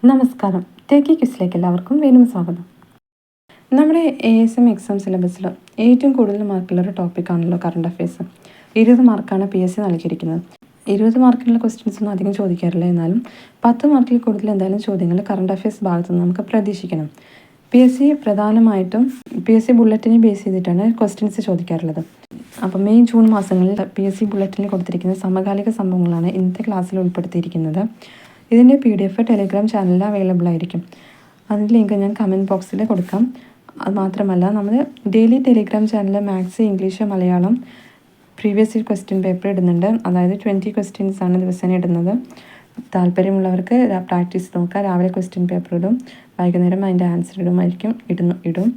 നമസ്കാരം. ടേക്കി ക്വിസിലേക്ക് എല്ലാവർക്കും വീണ്ടും സ്വാഗതം. നമ്മുടെ ASM എക്സാം സിലബസിൽ ഏറ്റവും കൂടുതൽ മാർക്കുള്ളൊരു ടോപ്പിക്കാണല്ലോ കറണ്ട് അഫയേഴ്സ്. 20 മാർക്കാണ് PSC നൽകിയിരിക്കുന്നത്. 20 മാർക്കിനുള്ള ക്വസ്റ്റ്യൻസ് ഒന്നും അധികം ചോദിക്കാറില്ല. എന്നാലും 10 മാർക്കിൽ കൂടുതൽ എന്തായാലും ചോദ്യങ്ങൾ കറണ്ട് അഫയേഴ്സ് ഭാഗത്തു നിന്ന് നമുക്ക് പ്രതീക്ഷിക്കണം. PSC പ്രധാനമായിട്ടും PSC ബുള്ളറ്റിനെ ബേസ് ചെയ്തിട്ടാണ് ക്വസ്റ്റ്യൻസ് ചോദിക്കാറുള്ളത്. അപ്പോൾ മെയ് ജൂൺ മാസങ്ങളിൽ PSC ബുള്ളറ്റിനിൽ കൊടുത്തിരിക്കുന്ന സമകാലിക സംഭവങ്ങളാണ് ഇന്നത്തെ ക്ലാസ്സിൽ ഉൾപ്പെടുത്തിയിരിക്കുന്നത്. ഇതിൻ്റെ PDF ടെലിഗ്രാം ചാനലിൽ അവൈലബിൾ ആയിരിക്കും. അതിൻ്റെ ലിങ്ക് ഞാൻ കമൻറ്റ് ബോക്സിൽ കൊടുക്കാം. അത് മാത്രമല്ല, നമ്മൾ ഡെയിലി ടെലിഗ്രാം ചാനലിൽ maths, English, Malayalam previous year question paper ഇടുന്നുണ്ട്. അതായത് 20 ക്വസ്റ്റ്യൻസ് ആണ് ദിവസേന ഇടുന്നത്. താല്പര്യമുള്ളവർക്ക് പ്രാക്ടീസ് നോക്കാം. രാവിലെ ക്വസ്റ്റ്യൻ പേപ്പർ ഇടും, വൈകുന്നേരം അതിൻ്റെ ആൻസർ ഇടും.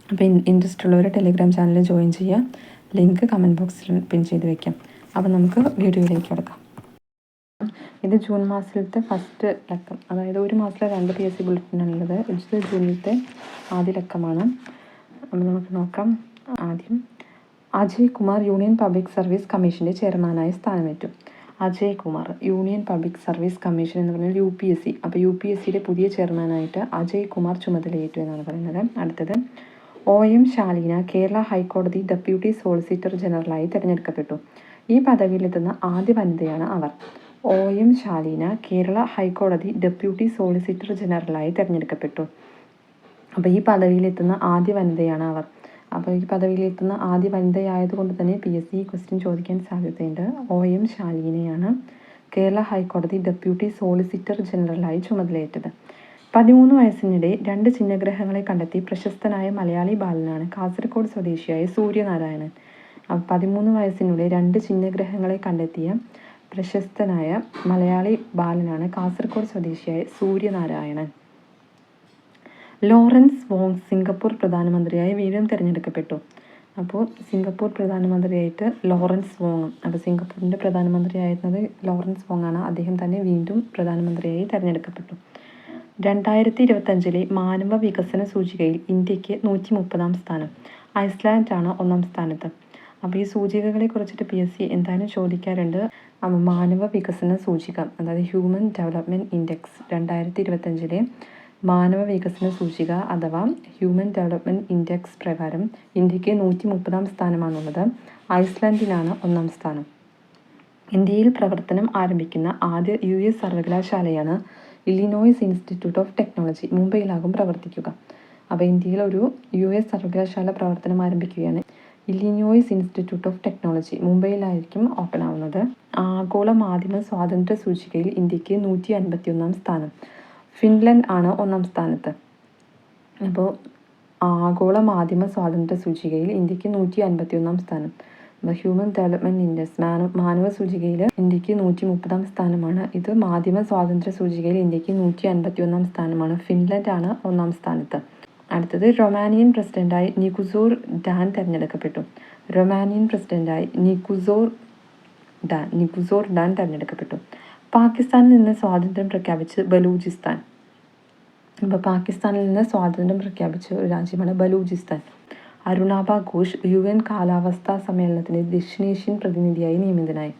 അപ്പോൾ ഇൻട്രസ്റ്റ് ഉള്ളവർ ടെലിഗ്രാം ചാനലിൽ ജോയിൻ ചെയ്യുക. ലിങ്ക് കമൻറ്റ് ബോക്സിൽ പിൻ ചെയ്ത് വയ്ക്കാം. അപ്പോൾ നമുക്ക് വീഡിയോയിലേക്ക് കിടക്കാം. ഇത് ജൂൺ മാസത്തിലത്തെ ഫസ്റ്റ് ലക്കം, അതായത് ഒരു മാസത്തിലെ 2 PSC ബുള്ളറ്റിനാണുള്ളത്. ഇത് ജൂണിലത്തെ ആദ്യ ലക്കമാണ്. അപ്പോൾ നമുക്ക് നോക്കാം. ആദ്യം Ajay Kumar union public service കമ്മീഷൻ്റെ ചെയർമാനായി സ്ഥാനമേറ്റു. Ajay Kumar union public service commission എന്ന് പറഞ്ഞാൽ UPSC. അപ്പോൾ UPSCയുടെ പുതിയ ചെയർമാനായിട്ട് അജയ് കുമാർ ചുമതലയേറ്റു എന്നാണ് പറയുന്നത്. അടുത്തത് OM ശാലീന കേരള ഹൈക്കോടതി ഡെപ്യൂട്ടി സോളിസിറ്റർ ജനറലായി തിരഞ്ഞെടുക്കപ്പെട്ടു. ഈ പദവിയിലെത്തുന്ന ആദ്യ വനിതയാണ് അവർ. OM ശാലീന കേരള ഹൈക്കോടതി ഡെപ്യൂട്ടി സോളിസിറ്റർ ജനറലായി തിരഞ്ഞെടുക്കപ്പെട്ടു. അപ്പോൾ ഈ പദവിയിലെത്തുന്ന ആദ്യ വനിതയാണ് അവർ. അപ്പോൾ ഈ പദവിയിലെത്തുന്ന ആദ്യ വനിതയായതുകൊണ്ട് തന്നെ PSC ക്വസ്റ്റ്യൻ ചോദിക്കാൻ സാധ്യതയുണ്ട്. OM ശാലീനയാണ് കേരള ഹൈക്കോടതി ഡെപ്യൂട്ടി സോളിസിറ്റർ ജനറലായി ചുമതലയേറ്റത്. 13 വയസ്സിനിടെ 2 ചിഹ്നഗ്രഹങ്ങളെ കണ്ടെത്തി പ്രശസ്തനായ മലയാളി ബാലനാണ് കാസർഗോഡ് സ്വദേശിയായ സൂര്യനാരായണൻ. 13 വയസ്സിനുള്ളിൽ 2 ചിഹ്നഗ്രഹങ്ങളെ കണ്ടെത്തിയ പ്രശസ്തനായ മലയാളി ബാലനാണ് കാസർഗോഡ് സ്വദേശിയായ സൂര്യനാരായണൻ. ലോറൻസ് വോങ് സിംഗപ്പൂർ പ്രധാനമന്ത്രിയായി വീണ്ടും തിരഞ്ഞെടുക്കപ്പെട്ടു. അപ്പോൾ സിംഗപ്പൂർ പ്രധാനമന്ത്രിയായിട്ട് ലോറൻസ് വോങ്. അപ്പോൾ സിംഗപ്പൂരിൻ്റെ പ്രധാനമന്ത്രിയായിരുന്നത് ലോറൻസ് വോങ് ആണ്. അദ്ദേഹം തന്നെ വീണ്ടും പ്രധാനമന്ത്രിയായി തിരഞ്ഞെടുക്കപ്പെട്ടു. 2025 മാനവ വികസന സൂചികയിൽ ഇന്ത്യക്ക് 130-ാം സ്ഥാനം. ഐസ്ലാൻഡാണ് 1-ാം സ്ഥാനത്ത്. അപ്പോൾ ഈ സൂചികകളെ കുറിച്ചിട്ട് PSC എന്തായാലും ചോദിക്കാറുണ്ട്. മാനവ വികസന സൂചിക, അതായത് ഹ്യൂമൻ ഡെവലപ്മെൻറ്റ് ഇൻഡെക്സ് 2025 മാനവ വികസന സൂചിക അഥവാ ഹ്യൂമൻ ഡെവലപ്മെൻറ്റ് ഇൻഡെക്സ് പ്രകാരം ഇന്ത്യക്ക് 130-ാം സ്ഥാനമാണുള്ളത്. ഐസ്ലാൻഡിനാണ് 1-ാം സ്ഥാനം. ഇന്ത്യയിൽ പ്രവർത്തനം ആരംഭിക്കുന്ന ആദ്യ US സർവകലാശാലയാണ് ഇല്ലിനോയ്സ് ഇൻസ്റ്റിറ്റ്യൂട്ട് ഓഫ് ടെക്നോളജി. മുംബൈയിലാകും പ്രവർത്തിക്കുക. അപ്പോൾ ഇന്ത്യയിൽ ഒരു US സർവകലാശാല പ്രവർത്തനം ആരംഭിക്കുകയാണ്. ഇല്ലിനോയ്സ് ഇൻസ്റ്റിറ്റ്യൂട്ട് ഓഫ് ടെക്നോളജി മുംബൈയിലായിരിക്കും ഓപ്പൺ ആവുന്നത്. ആഗോള മാധ്യമ സ്വാതന്ത്ര്യ സൂചികയിൽ ഇന്ത്യക്ക് 151-ാം സ്ഥാനം. ഫിൻലൻഡ് ആണ് 1-ാം സ്ഥാനത്ത്. അപ്പോൾ ആഗോള മാധ്യമ സ്വാതന്ത്ര്യ സൂചികയിൽ ഇന്ത്യക്ക് 151-ാം സ്ഥാനം. അപ്പോൾ ഹ്യൂമൻ ഡെവലപ്മെൻറ്റ് ഇൻഡെക്സ് മാനവ സൂചികയിൽ ഇന്ത്യക്ക് 130-ാം സ്ഥാനമാണ്. ഇത് മാധ്യമ സ്വാതന്ത്ര്യ സൂചികയിൽ ഇന്ത്യക്ക് 151-ാം സ്ഥാനമാണ്. ഫിൻലൻഡ് ആണ് 1-ാം സ്ഥാനത്ത്. അടുത്തത് റൊമാനിയൻ പ്രസിഡന്റായി നിക്കുസോർ ഡാൻ തിരഞ്ഞെടുക്കപ്പെട്ടു. റൊമാനിയൻ പ്രസിഡന്റായി നിക്കുസോർ ഡാൻ തിരഞ്ഞെടുക്കപ്പെട്ടു. പാകിസ്ഥാനിൽ നിന്ന് സ്വാതന്ത്ര്യം പ്രഖ്യാപിച്ച് ബലൂചിസ്ഥാൻ. അപ്പോൾ പാകിസ്ഥാനിൽ നിന്ന് സ്വാതന്ത്ര്യം പ്രഖ്യാപിച്ച ഒരു രാജ്യമാണ് ബലൂചിസ്ഥാൻ. അരുണാബ ഘോഷ് UN കാലാവസ്ഥാ സമ്മേളനത്തിൻ്റെ ദക്ഷിണേഷ്യൻ പ്രതിനിധിയായി നിയമിതനായി.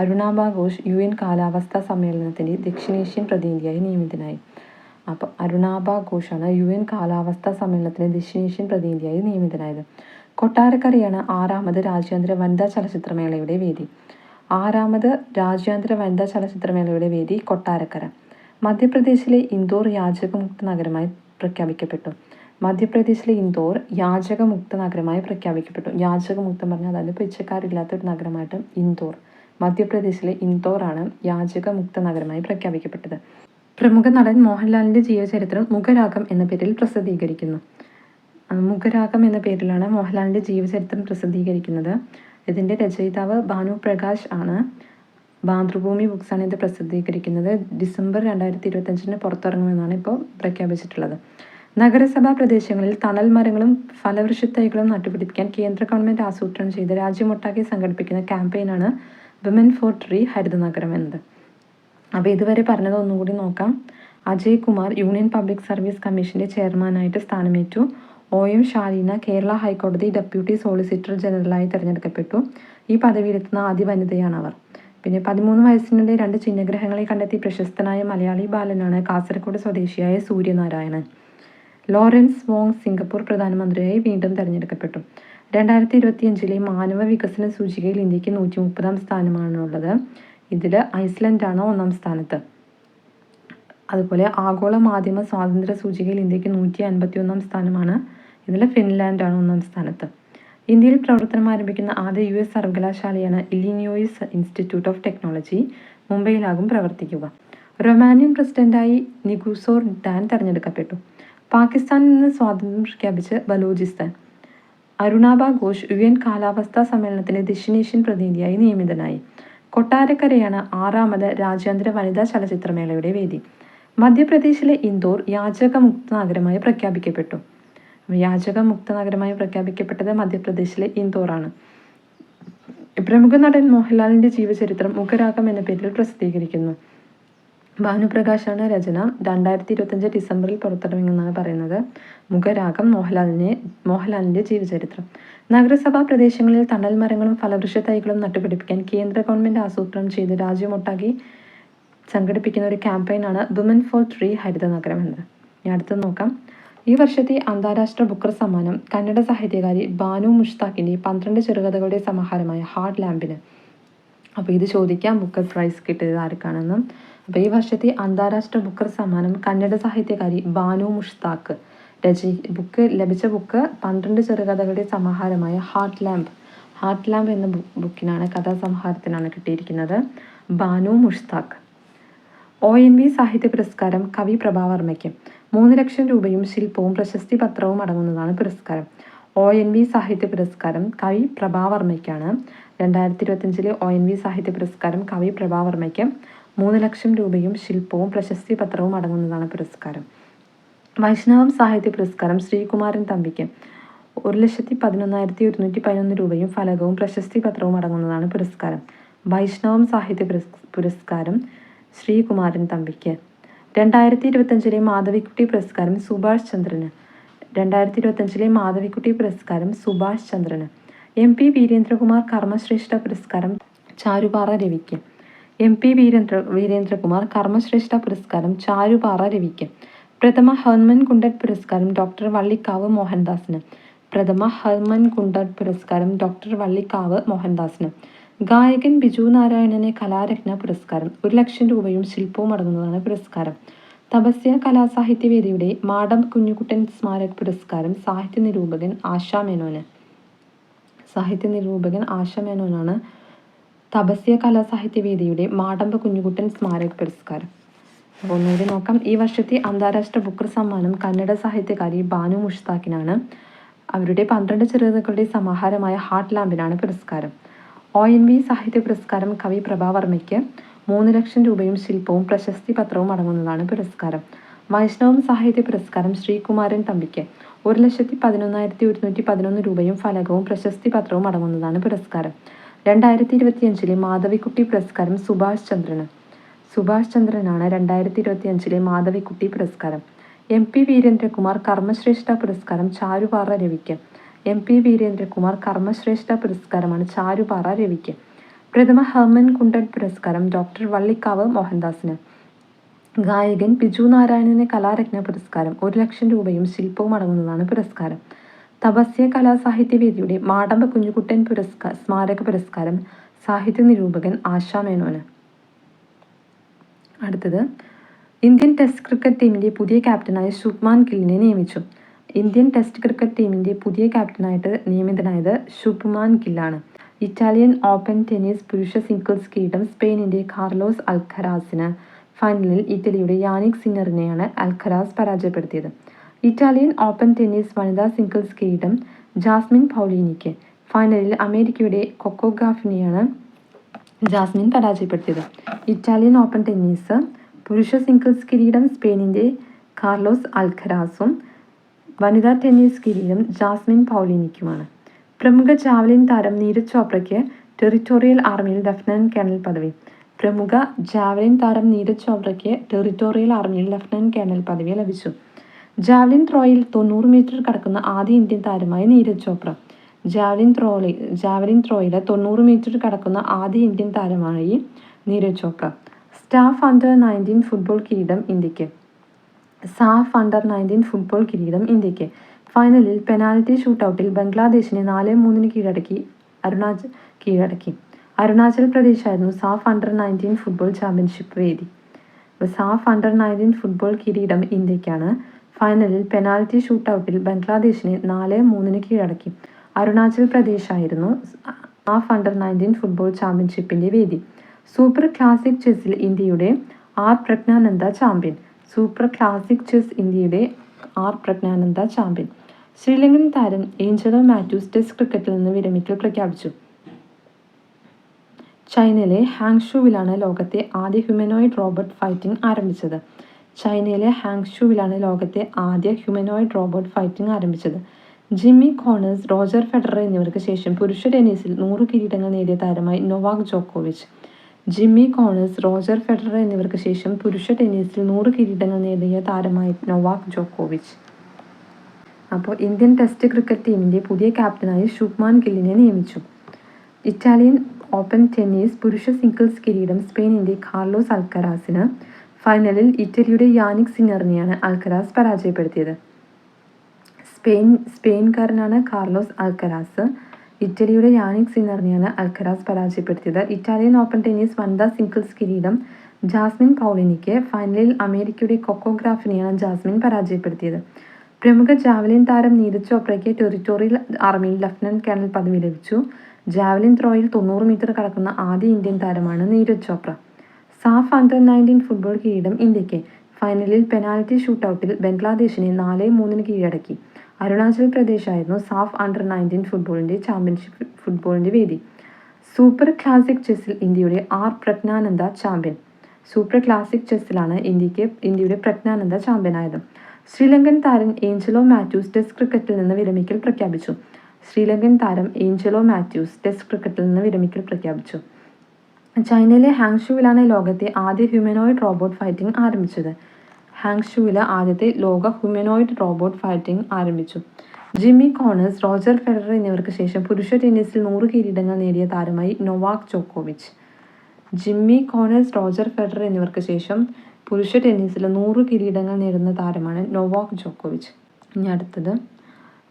അരുണാബ ഘോഷ് UN കാലാവസ്ഥാ സമ്മേളനത്തിൻ്റെ ദക്ഷിണേഷ്യൻ പ്രതിനിധിയായി നിയമിതനായി. അപ്പോൾ അരുണാബ ഘോഷാണ് UN കാലാവസ്ഥാ സമ്മേളനത്തിന് ദക്ഷിണേഷ്യൻ പ്രതിനിധിയായി നിയമിതനായത്. കൊട്ടാരക്കരയാണ് 6ാമത് രാജ്യാന്തര വനിതാ ചലച്ചിത്രമേളയുടെ വേദി. 6ാമത് രാജ്യാന്തര വനിതാ ചലച്ചിത്രമേളയുടെ വേദി കൊട്ടാരക്കര. മധ്യപ്രദേശിലെ ഇൻഡോർ യാചകമുക്ത നഗരമായി പ്രഖ്യാപിക്കപ്പെട്ടു. മധ്യപ്രദേശിലെ ഇൻഡോർ യാചകമുക്ത നഗരമായി പ്രഖ്യാപിക്കപ്പെട്ടു. യാചകമുക്തം പറഞ്ഞാൽ അതായത് പിച്ചക്കാരില്ലാത്തൊരു നഗരമായിട്ട് ഇൻഡോർ. മധ്യപ്രദേശിലെ ഇൻഡോറാണ് യാചകമുക്ത നഗരമായി പ്രഖ്യാപിക്കപ്പെട്ടത്. പ്രമുഖ നടൻ മോഹൻലാലിൻ്റെ ജീവചരിത്രം മുഖരാഗം എന്ന പേരിൽ പ്രസിദ്ധീകരിക്കുന്നു. മുഖരാഗം എന്ന പേരിലാണ് മോഹൻലാലിൻ്റെ ജീവചരിത്രം പ്രസിദ്ധീകരിക്കുന്നത്. ഇതിൻ്റെ രചയിതാവ് ഭാനു പ്രകാശ് ആണ്. മാതൃഭൂമി ബുക്സാണ് ഇത് പ്രസിദ്ധീകരിക്കുന്നത്. ഡിസംബർ 2025 പുറത്തിറങ്ങുമെന്നാണ് ഇപ്പോൾ പ്രഖ്യാപിച്ചിട്ടുള്ളത്. നഗരസഭാ പ്രദേശങ്ങളിൽ തണൽ മരങ്ങളും ഫലവൃക്ഷത്തൈകളും നട്ടുപിടിപ്പിക്കാൻ കേന്ദ്ര ഗവൺമെൻറ് ആസൂത്രണം ചെയ്ത് രാജ്യമൊട്ടാകെ സംഘടിപ്പിക്കുന്ന ക്യാമ്പയിനാണ് വിമൻ ഫോർ ട്രീ ഹരിതനഗരം എന്നത്. അപ്പോൾ ഇതുവരെ പറഞ്ഞത് ഒന്നും കൂടി നോക്കാം. Ajay Kumar union public service കമ്മീഷൻ്റെ ചെയർമാനായിട്ട് സ്ഥാനമേറ്റു. OM ശാലീന കേരള ഹൈക്കോടതി ഡെപ്യൂട്ടി സോളിസിറ്റർ ജനറലായി തിരഞ്ഞെടുക്കപ്പെട്ടു. ഈ പദവിയിലെത്തുന്ന ആദ്യ വനിതയാണ് അവർ. പിന്നെ 13 വയസ്സിനുള്ളിൽ 2 ചിഹ്നഗ്രഹങ്ങളെ കണ്ടെത്തി പ്രശസ്തനായ മലയാളി ബാലനാണ് കാസർഗോഡ് സ്വദേശിയായ സൂര്യനാരായണൻ. ലോറൻസ് വോങ് സിംഗപ്പൂർ പ്രധാനമന്ത്രിയായി വീണ്ടും തെരഞ്ഞെടുക്കപ്പെട്ടു. 2025 മാനവ വികസന സൂചികയിൽ ഇന്ത്യക്ക് 130-ാം സ്ഥാനമാണുള്ളത്. ഇതിൽ ഐസ്ലൻഡാണ് 1-ാം സ്ഥാനത്ത്. അതുപോലെ ആഗോള മാധ്യമ സ്വാതന്ത്ര്യ സൂചികയിൽ ഇന്ത്യക്ക് 151-ാം സ്ഥാനമാണ്. ഇതിൽ ഫിൻലാൻഡാണ് 1-ാം സ്ഥാനത്ത്. ഇന്ത്യയിൽ പ്രവർത്തനം ആരംഭിക്കുന്ന ആദ്യ US സർവകലാശാലയാണ് ഇല്ലിനോയിസ് ഇൻസ്റ്റിറ്റ്യൂട്ട് ഓഫ് ടെക്നോളജി. മുംബൈയിലാകും പ്രവർത്തിക്കുക. റൊമാനിയൻ പ്രസിഡന്റായി നിഗുസോർ ഡാൻ തെരഞ്ഞെടുക്കപ്പെട്ടു. പാകിസ്ഥാനിൽ നിന്ന് സ്വാതന്ത്ര്യം പ്രഖ്യാപിച്ച് ബലൂചിസ്ഥാൻ. അരുണാബ ഘോഷ് UN കാലാവസ്ഥാ സമ്മേളനത്തിന്റെ ദക്ഷിണേഷ്യൻ പ്രതിനിധിയായി നിയമിതനായി. കൊട്ടാരക്കരയാണ് 6ാമത് രാജ്യാന്തര വനിതാ ചലച്ചിത്രമേളയുടെ വേദി. മധ്യപ്രദേശിലെ ഇൻഡോർ യാചകമുക്ത നഗരമായി പ്രഖ്യാപിക്കപ്പെട്ടു. യാചകമുക്ത നഗരമായി പ്രഖ്യാപിക്കപ്പെട്ടത് മധ്യപ്രദേശിലെ ഇൻഡോറാണ്. പ്രമുഖ നടൻ മോഹൻലാലിന്റെ ജീവചരിത്രം മുഖരാഗം എന്ന പേരിൽ പ്രസിദ്ധീകരിക്കുന്നു. ഭാനുപ്രകാശാണ് രചന. 2025 ഡിസംബറിൽ പുറത്തിറങ്ങുമെന്നാണ് പറയുന്നത്. മുഖരാഗം മോഹൻലാലിന്റെ ജീവചരിത്രം. നഗരസഭാ പ്രദേശങ്ങളിൽ തണൽ മരങ്ങളും ഫലവൃക്ഷ തൈകളും നട്ടുപിടിപ്പിക്കാൻ കേന്ദ്ര ഗവൺമെന്റ് ആസൂത്രണം ചെയ്ത് രാജ്യമൊട്ടാകെ സംഘടിപ്പിക്കുന്ന ഒരു ക്യാമ്പയിനാണ് വിമൻ ഫോർ ട്രീ ഹരിത നഗരം എന്നത്. ഇനി അടുത്തത് നോക്കാം. ഈ വർഷത്തെ അന്താരാഷ്ട്ര ബുക്കർ സമ്മാനം കന്നഡ സാഹിത്യകാരി ബാനു മുഷ്താഖിന്റെ 12 ചെറുകഥകളുടെ സമാഹാരമായ ഹാർട്ട് ലാമ്പിന്. അപ്പോൾ ഇത് ചോദിക്കാം, ബുക്കർ പ്രൈസ് കിട്ടിയത് ആർക്കാണെന്നും. അപ്പോൾ ഈ വർഷത്തെ അന്താരാഷ്ട്ര ബുക്കർ സമ്മാനം കന്നഡ സാഹിത്യകാരി ബാനു മുഷ്താഖ് ലഭിച്ച ബുക്ക് 12 ചെറുകഥകളുടെ സമാഹാരമായ ഹാർട്ട് ലാമ്പ് എന്ന ബുക്കിനാണ്, കഥാസമാഹാരത്തിനാണ് കിട്ടിയിരിക്കുന്നത്. ബാനു മുഷ്താഖ്. ONV സാഹിത്യ പുരസ്കാരം കവി പ്രഭാവർമ്മയ്ക്ക്. 3 ലക്ഷം രൂപയും ശില്പവും പ്രശസ്തി പത്രവും അടങ്ങുന്നതാണ് പുരസ്കാരം. ONV സാഹിത്യ പുരസ്കാരം കവി പ്രഭാവർമ്മയ്ക്കാണ്. 2025 ONV സാഹിത്യ പുരസ്കാരം കവി പ്രഭാവർമ്മയ്ക്ക് 3 ലക്ഷം രൂപയും ശില്പവും പ്രശസ്തി പത്രവും അടങ്ങുന്നതാണ് പുരസ്കാരം. വൈഷ്ണവം സാഹിത്യ പുരസ്കാരം ശ്രീകുമാരൻ തമ്പിക്ക്. 1,11,111 രൂപയും ഫലകവും പ്രശസ്തി പത്രവും അടങ്ങുന്നതാണ് പുരസ്കാരം. വൈഷ്ണവം സാഹിത്യ പുരസ്കാരം ശ്രീകുമാരൻ തമ്പിക്ക്. 2025 മാധവിക്കുട്ടി പുരസ്കാരം സുഭാഷ് ചന്ദ്രന്. 2025 മാധവിക്കുട്ടി പുരസ്കാരം സുഭാഷ് ചന്ദ്രന്. MP വീരേന്ദ്രകുമാർ കർമ്മശ്രേഷ്ഠ പുരസ്കാരം ചാരുപാറ രവിക്ക്. MP വീരേന്ദ്രകുമാർ കർമ്മശ്രേഷ്ഠ പുരസ്കാരം ചാരുപാറ രവിക്ക്. പ്രഥമ ഹെർമൻ കുണ്ടഡ് പുരസ്കാരം ഡോക്ടർ വള്ളിക്കാവ് മോഹൻദാസിന്. പ്രഥമ ഹെർമൻ കുണ്ടഡ് പുരസ്കാരം ഡോക്ടർ വള്ളിക്കാവ് മോഹൻദാസിന്. ഗായകൻ ബിജു നാരായണന് കലാരത്ന പുരസ്കാരം. 1 ലക്ഷം രൂപയും ശില്പവും അടങ്ങുന്നതാണ് പുരസ്കാരം. തപസ്യ കലാസാഹിത്യവേദിയുടെ മാടം കുഞ്ഞുകുട്ടൻ സ്മാരക പുരസ്കാരം സാഹിത്യ നിരൂപകൻ ആശാ മേനോനാണ് തപസ്യ കലാസാഹിത്യവേദിയുടെ മാടമ്പ കുഞ്ഞുകുട്ടൻ സ്മാരക പുരസ്കാരം. അപ്പോൾ ഒന്നുകൂടി നോക്കാം. ഈ വർഷത്തെ അന്താരാഷ്ട്ര ബുക്കർ സമ്മാനം കന്നഡ സാഹിത്യകാരി ബാനു മുഷ്താഖിനാണ്. അവരുടെ 12 ചെറുകഥകളുടെ സമാഹാരമായ ഹാർട്ട് ലാമ്പിനാണ് പുരസ്കാരം. ONV സാഹിത്യ പുരസ്കാരം കവി പ്രഭാവർമ്മയ്ക്ക്. 3 ലക്ഷം രൂപയും ശില്പവും പ്രശസ്തി പത്രവും അടങ്ങുന്നതാണ് പുരസ്കാരം. വൈഷ്ണവം സാഹിത്യ പുരസ്കാരം ശ്രീകുമാരൻ തമ്പിക്ക്. 1,11,111 രൂപയും ഫലകവും പ്രശസ്തി പത്രവും അടങ്ങുന്നതാണ് പുരസ്കാരം. 2025 മാധവിക്കുട്ടി പുരസ്കാരം സുഭാഷ് ചന്ദ്രനാണ് 2025 മാധവിക്കുട്ടി പുരസ്കാരം. MP വീരേന്ദ്രകുമാർ കർമ്മശ്രേഷ്ഠ പുരസ്കാരം ചാരുപാറ രവിക്ക്. MP വീരേന്ദ്രകുമാർ കർമ്മശ്രേഷ്ഠ പുരസ്കാരമാണ് ചാരുപാറ രവിക്ക്. പ്രഥമ ഹെർമൻ കുണ്ടഡ് പുരസ്കാരം ഡോക്ടർ വള്ളിക്കാവ് മോഹൻദാസിന്. ഗായകൻ ബിജു നാരായണന് കലാരത്ന പുരസ്കാരം. 1 ലക്ഷം രൂപയും ശില്പവും അടങ്ങുന്നതാണ് പുരസ്കാരം. തപസ്യ കലാസാഹിത്യവേദിയുടെ മാടമ്പ കുഞ്ഞുകുട്ടൻ സ്മാരക പുരസ്കാരം സാഹിത്യ നിരൂപകൻ ആശാ മേനോന്. അടുത്തത്, ഇന്ത്യൻ ടെസ്റ്റ് ക്രിക്കറ്റ് ടീമിന്റെ പുതിയ ക്യാപ്റ്റനായി ശുഭ്മാൻ ഗില്ലിനെ നിയമിച്ചു. ഇന്ത്യൻ ടെസ്റ്റ് ക്രിക്കറ്റ് ടീമിന്റെ പുതിയ ക്യാപ്റ്റനായിട്ട് നിയമിതനായത് ശുഭ്മാൻ ഗില്ലാണ്. ഇറ്റാലിയൻ ഓപ്പൺ ടെന്നീസ് പുരുഷ സിംഗിൾസ് കിരീടം സ്പെയിനിന്റെ കാർലോസ് അൽഖരാസിന്. ഫൈനലിൽ ഇറ്റലിയുടെ യാനിക് സിന്നറിനെയാണ് അൽഖരാസ് പരാജയപ്പെടുത്തിയത്. ഇറ്റാലിയൻ ഓപ്പൺ ടെന്നീസ് വനിതാ സിംഗിൾസ് കിരീടം ജാസ്മിൻ പൗളീനിക്ക്. ഫൈനലിൽ അമേരിക്കയുടെ കൊക്കോ ഗാഫിനെയാണ് ജാസ്മിൻ പരാജയപ്പെടുത്തിയത്. ഇറ്റാലിയൻ ഓപ്പൺ ടെന്നീസ് പുരുഷ സിംഗിൾസ് കിരീടം സ്പെയിനിന്റെ കാർലോസ് അൽഖരാസും വനിതാ ടെന്നീസ് കിരീടം ജാസ്മിൻ പൗളീനിക്കുമാണ്. പ്രമുഖ ജാവലിൻ താരം നീരജ് ചോപ്രയ്ക്ക് ടെറിട്ടോറിയൽ ആർമിയിൽ ലഫ്റ്റനന്റ് കേണൽ പദവി. പ്രമുഖ ജാവലിൻ താരം നീരജ് ചോപ്രയ്ക്ക് ടെറിട്ടോറിയൽ ആർമിയിൽ ലഫ്റ്റനന്റ് കേണൽ പദവി ലഭിച്ചു. ജാവലിൻ ത്രോയിൽ 90 മീറ്റർ കടക്കുന്ന ആദ്യ ഇന്ത്യൻ താരമായി നീരജ് ചോപ്ര. ജാവലിൻ ത്രോയിൽ 90 മീറ്റർ കടക്കുന്ന ആദ്യ ഇന്ത്യൻ താരമായി Neeraj Chopra. SAFF under 19 football കിരീടം ഇന്ത്യക്ക്. ഫൈനലിൽ പെനാൽറ്റി ഷൂട്ടൗട്ടിൽ ബംഗ്ലാദേശിനെ 4-3 കീഴടക്കി. അരുണാചൽ പ്രദേശായിരുന്നു സാഫ് അണ്ടർ 19 ഫുട്ബോൾ ചാമ്പ്യൻഷിപ്പ് വേദി. സാഫ് അണ്ടർ 19 ഫുട്ബോൾ കിരീടം ഇന്ത്യക്കാണ്. ഫൈനലിൽ പെനാൽറ്റി ഷൂട്ടൗട്ടിൽ ബംഗ്ലാദേശിനെ 4-3 കീഴടക്കി. അരുണാചൽ പ്രദേശായിരുന്നു സാഫ് അണ്ടർ 19 ഫുട്ബോൾ ചാമ്പ്യൻഷിപ്പിന്റെ വേദി. സൂപ്പർ ക്ലാസിക് ചെസ്സിൽ ഇന്ത്യയുടെ ആർ പ്രജ്ഞാനന്ദ ചാമ്പ്യൻ. ശ്രീലങ്കൻ താരം ഏഞ്ചലോ മാത്യൂസ് ടെസ്റ്റ് ക്രിക്കറ്റിൽ നിന്ന് വിരമിക്കൽ പ്രഖ്യാപിച്ചു. ചൈനയിലെ ഹാങ്ഷുവിലാണ് ലോകത്തെ ആദ്യ ഹ്യൂമനോയിഡ് റോബോട്ട് ഫൈറ്റിംഗ് ആരംഭിച്ചത്. ജിമ്മി കോണേഴ്സ്, റോജർ ഫെഡറർ എന്നിവർക്ക് ശേഷം പുരുഷ ടെന്നീസിൽ 100 കിരീടങ്ങൾ നേടിയ താരമായി നൊവാക് ജോക്കോവിച്ച്. അപ്പോൾ ഇന്ത്യൻ ടെസ്റ്റ് ക്രിക്കറ്റ് ടീമിന്റെ പുതിയ ക്യാപ്റ്റനായി ശുഭ്മാൻ ഗില്ലിനെ നിയമിച്ചു. ഇറ്റാലിയൻ ഓപ്പൺ ടെന്നീസ് പുരുഷ സിംഗിൾസ് കിരീടം സ്പെയിനിന്റെ കാർലോസ് അൽക്കരാസിന്. ഫൈനലിൽ ഇറ്റലിയുടെ യാനിക് സിന്നറിനെയാണ് അൽക്കരാസ് പരാജയപ്പെടുത്തിയത്. സ്പെയിൻകാരനാണ് കാർലോസ് അൽക്കരാസ്. ഇറ്റലിയുടെ യാനിക് സിന്നറിനെയാണ് അൽക്കരാസ് പരാജയപ്പെടുത്തിയത്. ഇറ്റാലിയൻ ഓപ്പൺ ടെന്നീസ് വനിതാ സിംഗിൾസ് കിരീടം ജാസ്മിൻ പൗളിനിക്ക്. ഫൈനലിൽ അമേരിക്കയുടെ കൊക്കോ ഗ്രാഫിനെയാണ് ജാസ്മിൻ പരാജയപ്പെടുത്തിയത്. പ്രമുഖ ജാവലിൻ താരം നീരജ് ചോപ്രയ്ക്ക് ടെറിട്ടോറിയൽ ആർമിയിൽ ലഫ്റ്റനന്റ് കേണൽ പദവി ലഭിച്ചു. ജാവലിൻ ത്രോയിൽ 90 മീറ്റർ കടക്കുന്ന ആദ്യ ഇന്ത്യൻ താരമാണ് Neeraj Chopra. SAFF under 19 football കിരീടം ഇന്ത്യക്ക്. ഫൈനലിൽ പെനാൽറ്റി ഷൂട്ടൗട്ടിൽ ബംഗ്ലാദേശിനെ 4-3 കീഴടക്കി. അരുണാചൽ പ്രദേശായിരുന്നു സാഫ് അണ്ടർ 19 ഫുട്ബോളിന്റെ വേദി. സൂപ്പർ ക്ലാസിക് ചെസ്സിൽ ഇന്ത്യയുടെ R Praggnanandhaa champion. Super classic ചെസ്സിലാണ് ഇന്ത്യയുടെ പ്രജ്ഞാനന്ദ ചാമ്പ്യനായത്. ശ്രീലങ്കൻ താരം ഏഞ്ചലോ മാത്യൂസ് ടെസ്റ്റ് ക്രിക്കറ്റിൽ നിന്ന് വിരമിക്കൽ പ്രഖ്യാപിച്ചു. ചൈനയിലെ ഹാങ്ഷുവിലാണ് ലോകത്തെ ആദ്യ ഹ്യൂമനോയിഡ് റോബോട്ട് ഫൈറ്റിംഗ് ആരംഭിച്ചു. ജിമ്മി കോണേഴ്സ്, റോജർ ഫെഡറർ എന്നിവർക്ക് ശേഷം പുരുഷ ടെന്നീസിൽ 100 കിരീടങ്ങൾ നേടിയ താരമായി നൊവാക് ജോക്കോവിച്ച്. ഇനി അടുത്തത്,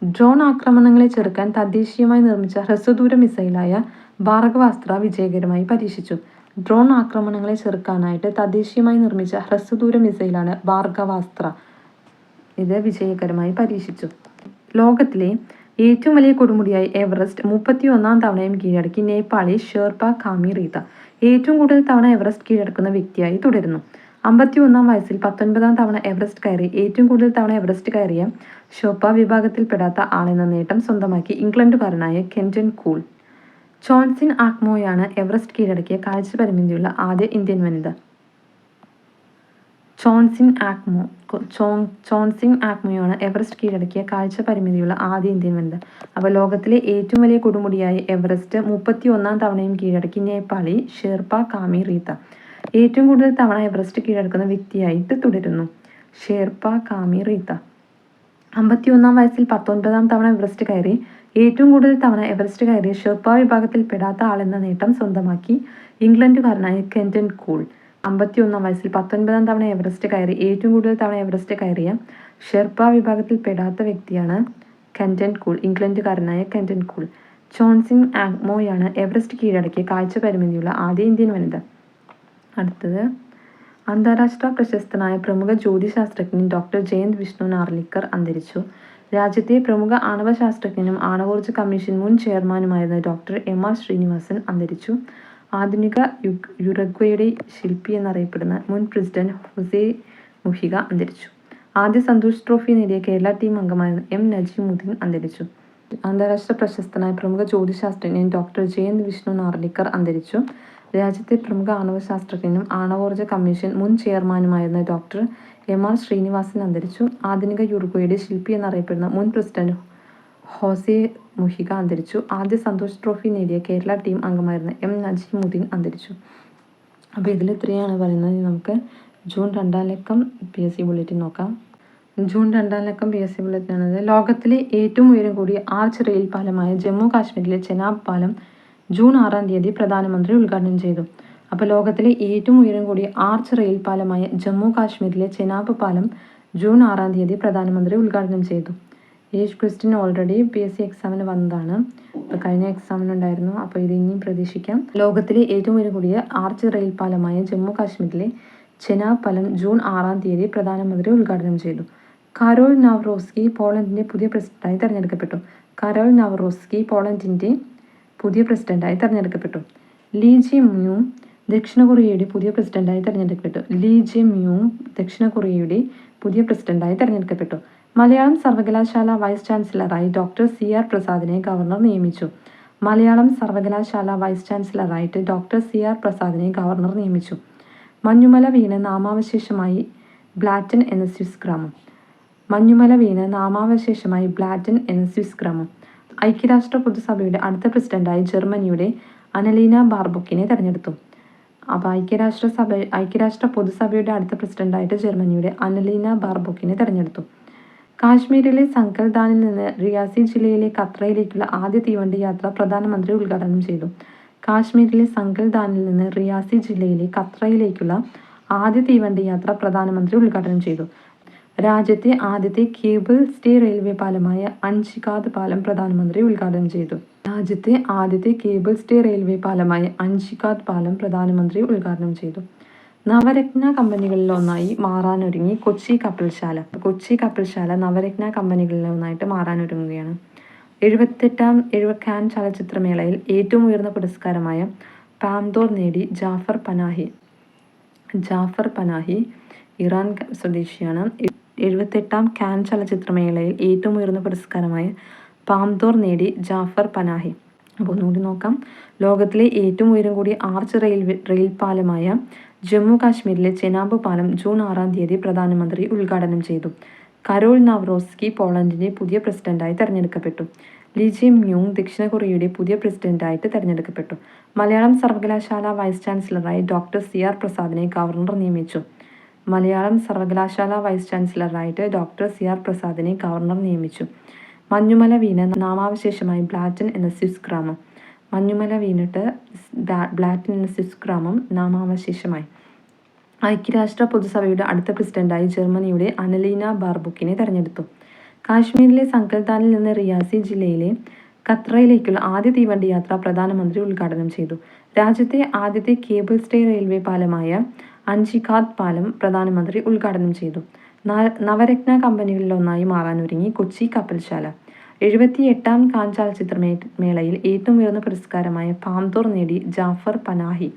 ഡ്രോൺ ആക്രമണങ്ങളെ ചെറുക്കാൻ തദ്ദേശീയമായി നിർമ്മിച്ച ഹ്രസ്വദൂര മിസൈലായ ഭാർഗവാസ്ത്ര വിജയകരമായി പരീക്ഷിച്ചു. ഡ്രോൺ ആക്രമണങ്ങളെ ചെറുക്കാനായിട്ട് തദ്ദേശീയമായി നിർമ്മിച്ച ഹ്രസ്വദൂര മിസൈലാണ് ഭാർഗവാസ്ത്ര. ഇത് വിജയകരമായി പരീക്ഷിച്ചു. ലോകത്തിലെ ഏറ്റവും വലിയ കൊടുമുടിയായ എവറസ്റ്റ് 31ാം തവണയും കീഴടക്കി നേപ്പാളി ഷെർപ്പ കാമി റീത്ത. ഏറ്റവും കൂടുതൽ തവണ എവറസ്റ്റ് കീഴടക്കുന്ന വ്യക്തിയായി തുടരുന്നു. 51ാം വയസ്സിൽ 19ാം തവണ എവറസ്റ്റ് കയറി ഏറ്റവും കൂടുതൽ തവണ എവറസ്റ്റ് കയറിയ ഷെർപ്പ വിഭാഗത്തിൽപ്പെടാത്ത ആളെന്ന നേട്ടം സ്വന്തമാക്കി ഇംഗ്ലണ്ടുകാരനായ കെന്റൺ കൂൾ. ചോൺസിൻ ആക്മോയാണ് എവറസ്റ്റ് കീഴടക്കിയ കാഴ്ച പരിമിതിയുള്ള ആദ്യ ഇന്ത്യൻ വനിത. ചോൺസിൻ ആക്മോയാണ് എവറസ്റ്റ് കീഴടക്കിയ കാഴ്ച പരിമിതിയുള്ള ആദ്യ ഇന്ത്യൻ വനിത. അപ്പോൾ ലോകത്തിലെ ഏറ്റവും വലിയ കൊടുമുടിയായ എവറസ്റ്റ് 31ാം തവണയും കീഴടക്കി നേപ്പാളി ഷെർപ്പ കാമി റീത്ത. ഏറ്റവും കൂടുതൽ തവണ എവറസ്റ്റ് കീഴടക്കുന്ന വ്യക്തിയായിട്ട് തുടരുന്നു ഷെർപ്പ കാമി റീത്ത. 51ാം വയസ്സിൽ 19ാം തവണ എവറസ്റ്റ് കയറി ഏറ്റവും കൂടുതൽ തവണ എവറസ്റ്റ് കയറിയ ഷെർപ്പ വിഭാഗത്തിൽ പെടാത്ത ആളെന്ന നേട്ടം സ്വന്തമാക്കി ഇംഗ്ലണ്ടുകാരനായ കെന്റൺ കൂൾ. 51ാം വയസ്സിൽ 19ാം തവണ എവറസ്റ്റ് കയറി ഏറ്റവും കൂടുതൽ തവണ എവറസ്റ്റ് കയറിയ ഷെർപ്പ വിഭാഗത്തിൽ പെടാത്ത വ്യക്തിയാണ് ഇംഗ്ലണ്ടുകാരനായ കെന്റൺ കൂൾ. ചോൺസിൻ ആക്മോയാണ് എവറസ്റ്റ് കീഴടക്കിയ കാഴ്ച പരിമിതിയുള്ള ആദ്യ ഇന്ത്യൻ വനിത. അടുത്തത്, അന്താരാഷ്ട്ര പ്രശസ്തനായ പ്രമുഖ ജ്യോതിശാസ്ത്രജ്ഞൻ ഡോക്ടർ ജയന്ത് വിഷ്ണു നാർലിക്കർ അന്തരിച്ചു. രാജ്യത്തെ പ്രമുഖ ആണവ ശാസ്ത്രജ്ഞനും ആണവോർജ്ജ കമ്മീഷൻ മുൻ ചെയർമാനുമായിരുന്ന ഡോക്ടർ എം.ആർ. ശ്രീനിവാസൻ അന്തരിച്ചു. ആധുനിക യുറുഗ്വേയുടെ ശില്പി എന്നറിയപ്പെടുന്ന മുൻ പ്രസിഡന്റ് ഹൊസെ മുഹിഗ അന്തരിച്ചു. ആദ്യ സന്തോഷ് ട്രോഫി നേടിയ കേരള ടീം അംഗമായിരുന്ന എം. നജീമുദ്ദീൻ അന്തരിച്ചു. അന്താരാഷ്ട്ര പ്രശസ്തനായ പ്രമുഖ ജ്യോതിശാസ്ത്രജ്ഞൻ ഡോക്ടർ ജയന്ത് വിഷ്ണു നാർലിക്കർ അന്തരിച്ചു. രാജ്യത്തെ പ്രമുഖ ആണവ ശാസ്ത്രജ്ഞനും ആണവോർജ്ജ കമ്മീഷൻ മുൻ ചെയർമാനുമായിരുന്ന ഡോക്ടർ എം.ആർ. ശ്രീനിവാസൻ അന്തരിച്ചു. ആധുനിക യുറുഗ്വേയുടെ ശില്പി എന്നറിയപ്പെടുന്ന മുൻ പ്രസിഡന്റ് ഹൊസെ മുഹിഗ അന്തരിച്ചു. ആദ്യ സന്തോഷ് ട്രോഫി നേടിയ കേരള ടീം അംഗമായിരുന്ന എം. നജീമുദ്ദീൻ അന്തരിച്ചു. അപ്പോൾ ഇതിൽ ഇത്രയാണ് പറയുന്നത്. നമുക്ക് ജൂൺ 2ാം ലക്കം PSC ബുള്ളറ്റിൻ നോക്കാം. June 2 PSC ബുള്ളറ്റിനാണത്. ലോകത്തിലെ ഏറ്റവും ഉയരം കൂടിയ ആർച്ച് റെയിൽ പാലമായ ജമ്മു കാശ്മീരിലെ ചെനാബ് പാലം ജൂൺ 6 പ്രധാനമന്ത്രി ഉദ്ഘാടനം ചെയ്തു. അപ്പോൾ ലോകത്തിലെ ഏറ്റവും ഉയരം കൂടിയ ആർച്ച് റെയിൽ പാലമായ ജമ്മു കാശ്മീരിലെ ചെനാബ് പാലം ജൂൺ 6 പ്രധാനമന്ത്രി ഉദ്ഘാടനം ചെയ്തു. ഈ ക്വസ്റ്റ്യൻ ഓൾറെഡി PSC എക്സാമിന് വന്നതാണ്. അപ്പോൾ കഴിഞ്ഞ എക്സാമിനുണ്ടായിരുന്നു. അപ്പോൾ ഇത് ഇനിയും പ്രതീക്ഷിക്കാം. ലോകത്തിലെ ഏറ്റവും ഉയരം കൂടിയ ആർച്ച് റെയിൽ പാലമായ ജമ്മു കാശ്മീരിലെ ചെനാബ് പാലം ജൂൺ 6 പ്രധാനമന്ത്രി ഉദ്ഘാടനം ചെയ്തു. കരോൾ നവറോസ്കി പോളണ്ടിൻ്റെ പുതിയ പ്രസിഡന്റായി തെരഞ്ഞെടുക്കപ്പെട്ടു. കരോൾ നവറോസ്കി പോളണ്ടിൻ്റെ പുതിയ പ്രസിഡന്റായി തെരഞ്ഞെടുക്കപ്പെട്ടു. ലീ ജെ മ്യൂ ദക്ഷിണ കൊറിയയുടെ പുതിയ പ്രസിഡന്റായി തെരഞ്ഞെടുക്കപ്പെട്ടു. ലീ ജെ മ്യൂ ദക്ഷിണ കൊറിയയുടെ പുതിയ പ്രസിഡന്റായി തെരഞ്ഞെടുക്കപ്പെട്ടു. മലയാളം സർവകലാശാല വൈസ് ചാൻസലറായി ഡോക്ടർ CR പ്രസാദിനെ ഗവർണർ നിയമിച്ചു. മലയാളം സർവകലാശാല വൈസ് ചാൻസലറായിട്ട് ഡോക്ടർ CR പ്രസാദിനെ ഗവർണർ നിയമിച്ചു. മഞ്ഞുമല വീണ് നാമാവശേഷമായി ബ്ലാറ്റൻ എന്ന സ്വിസ് ഗ്രാമം. മഞ്ഞുമല വീണ് നാമാവശേഷമായി ബ്ലാറ്റൻ എന്ന സ്വിസ് ഗ്രാമം. ഐക്യരാഷ്ട്ര പൊതുസഭയുടെ അടുത്ത പ്രസിഡന്റായി ജർമ്മനിയുടെ അനലീന ബാർബുക്കിനെ തെരഞ്ഞെടുത്തു. അപ്പോൾ ഐക്യരാഷ്ട്ര പൊതുസഭയുടെ അടുത്ത പ്രസിഡന്റായിട്ട് ജർമ്മനിയുടെ അനലീന ബാർബുക്കിനെ തെരഞ്ഞെടുത്തു. കാശ്മീരിലെ സംഗൽദാനിൽ നിന്ന് റിയാസി ജില്ലയിലെ കത്രയിലേക്കുള്ള ആദ്യ തീവണ്ടി യാത്ര പ്രധാനമന്ത്രി ഉദ്ഘാടനം ചെയ്തു. കാശ്മീരിലെ സംഗൽദാനിൽ നിന്ന് റിയാസി ജില്ലയിലെ കത്രയിലേക്കുള്ള ആദ്യ തീവണ്ടി യാത്ര പ്രധാനമന്ത്രി ഉദ്ഘാടനം ചെയ്തു. രാജ്യത്തെ ആദ്യത്തെ കേബിൾ സ്റ്റേ റെയിൽവേ പാലമായ അൻഷികാദ് പാലം പ്രധാനമന്ത്രി ഉദ്ഘാടനം ചെയ്തു. രാജ്യത്തെ ആദ്യത്തെ കേബിൾ സ്റ്റേ റെയിൽവേ പാലമായ അൻഷികാദ് പാലം പ്രധാനമന്ത്രി ഉദ്ഘാടനം ചെയ്തു. നവരത്ന കമ്പനികളിലൊന്നായി മാറാനൊരുങ്ങി കൊച്ചി കപ്പൽശാല. കൊച്ചി കപ്പൽശാല നവരത്ന കമ്പനികളിലൊന്നായിട്ട് മാറാനൊരുങ്ങുകയാണ്. 78ാം കാൻ ചലച്ചിത്രമേളയിൽ ഏറ്റവും ഉയർന്ന പുരസ്കാരമായ പാംദോർ നേടി ജാഫർ പനാഹി ഇറാൻ സ്വദേശിയാണ്. 78ാം കാൻ ചലച്ചിത്രമേളയിൽ ഏറ്റവും ഉയർന്ന പുരസ്കാരമായ പാംദോർ നേടി ജാഫർ പനാഹി. അപ്പോൾ ഒന്നുകൂടി നോക്കാം. ലോകത്തിലെ ഏറ്റവും ഉയരം കൂടിയ ആർച്ച് റെയിൽ പാലമായ ജമ്മു കാശ്മീരിലെ ചെനാബ് പാലം ജൂൺ 6 പ്രധാനമന്ത്രി ഉദ്ഘാടനം ചെയ്തു. കരോൾ നവറോസ്കി പോളണ്ടിൻ്റെ പുതിയ പ്രസിഡന്റായി തെരഞ്ഞെടുക്കപ്പെട്ടു. ലീ ജെ മ്യൂങ് ദക്ഷിണ കൊറിയയുടെ പുതിയ പ്രസിഡന്റായിട്ട് തെരഞ്ഞെടുക്കപ്പെട്ടു. മലയാളം സർവകലാശാല വൈസ് ചാൻസലറായി ഡോക്ടർ CR പ്രസാദിനെ ഗവർണർ നിയമിച്ചു. മലയാളം സർവകലാശാല വൈസ് ചാൻസലറായിട്ട് ഡോക്ടർ CR പ്രസാദിനെ ഗവർണർ നിയമിച്ചു. മഞ്ഞുമല വീണ് നാമാവശേഷമായി ബ്ലാറ്റൻ എന്ന സ്വിസ് ഗ്രാമം. മഞ്ഞുമല വീണിട്ട് ബ്ലാറ്റൻ എന്ന സ്വിസ് ഗ്രാമം നാമാവശേഷമായി. ഐക്യരാഷ്ട്ര പൊതുസഭയുടെ അടുത്ത പ്രസിഡന്റായി ജർമ്മനിയുടെ അനലീന ബാർബുക്കിനെ തെരഞ്ഞെടുത്തു. കാശ്മീരിലെ സംഗൽദാനിൽ നിന്ന് റിയാസി ജില്ലയിലെ കത്രയിലേക്കുള്ള ആദ്യ തീവണ്ടി യാത്ര പ്രധാനമന്ത്രി ഉദ്ഘാടനം ചെയ്തു. രാജ്യത്തെ ആദ്യത്തെ കേബിൾ സ്റ്റേ റെയിൽവേ പാലമായ അൻഷികാദ് പാലം പ്രധാനമന്ത്രി ഉദ്ഘാടനം ചെയ്തു. നവരത്ന കമ്പനികളിലൊന്നായി മാറാനൊരുങ്ങി കൊച്ചി കപ്പൽശാല. 78ാം കാൻ ചലച്ചിത്രമേളയിൽ ഏറ്റവും ഉയർന്ന പുരസ്കാരമായ പാംദോർ നേടി ജാഫർ പനാഹി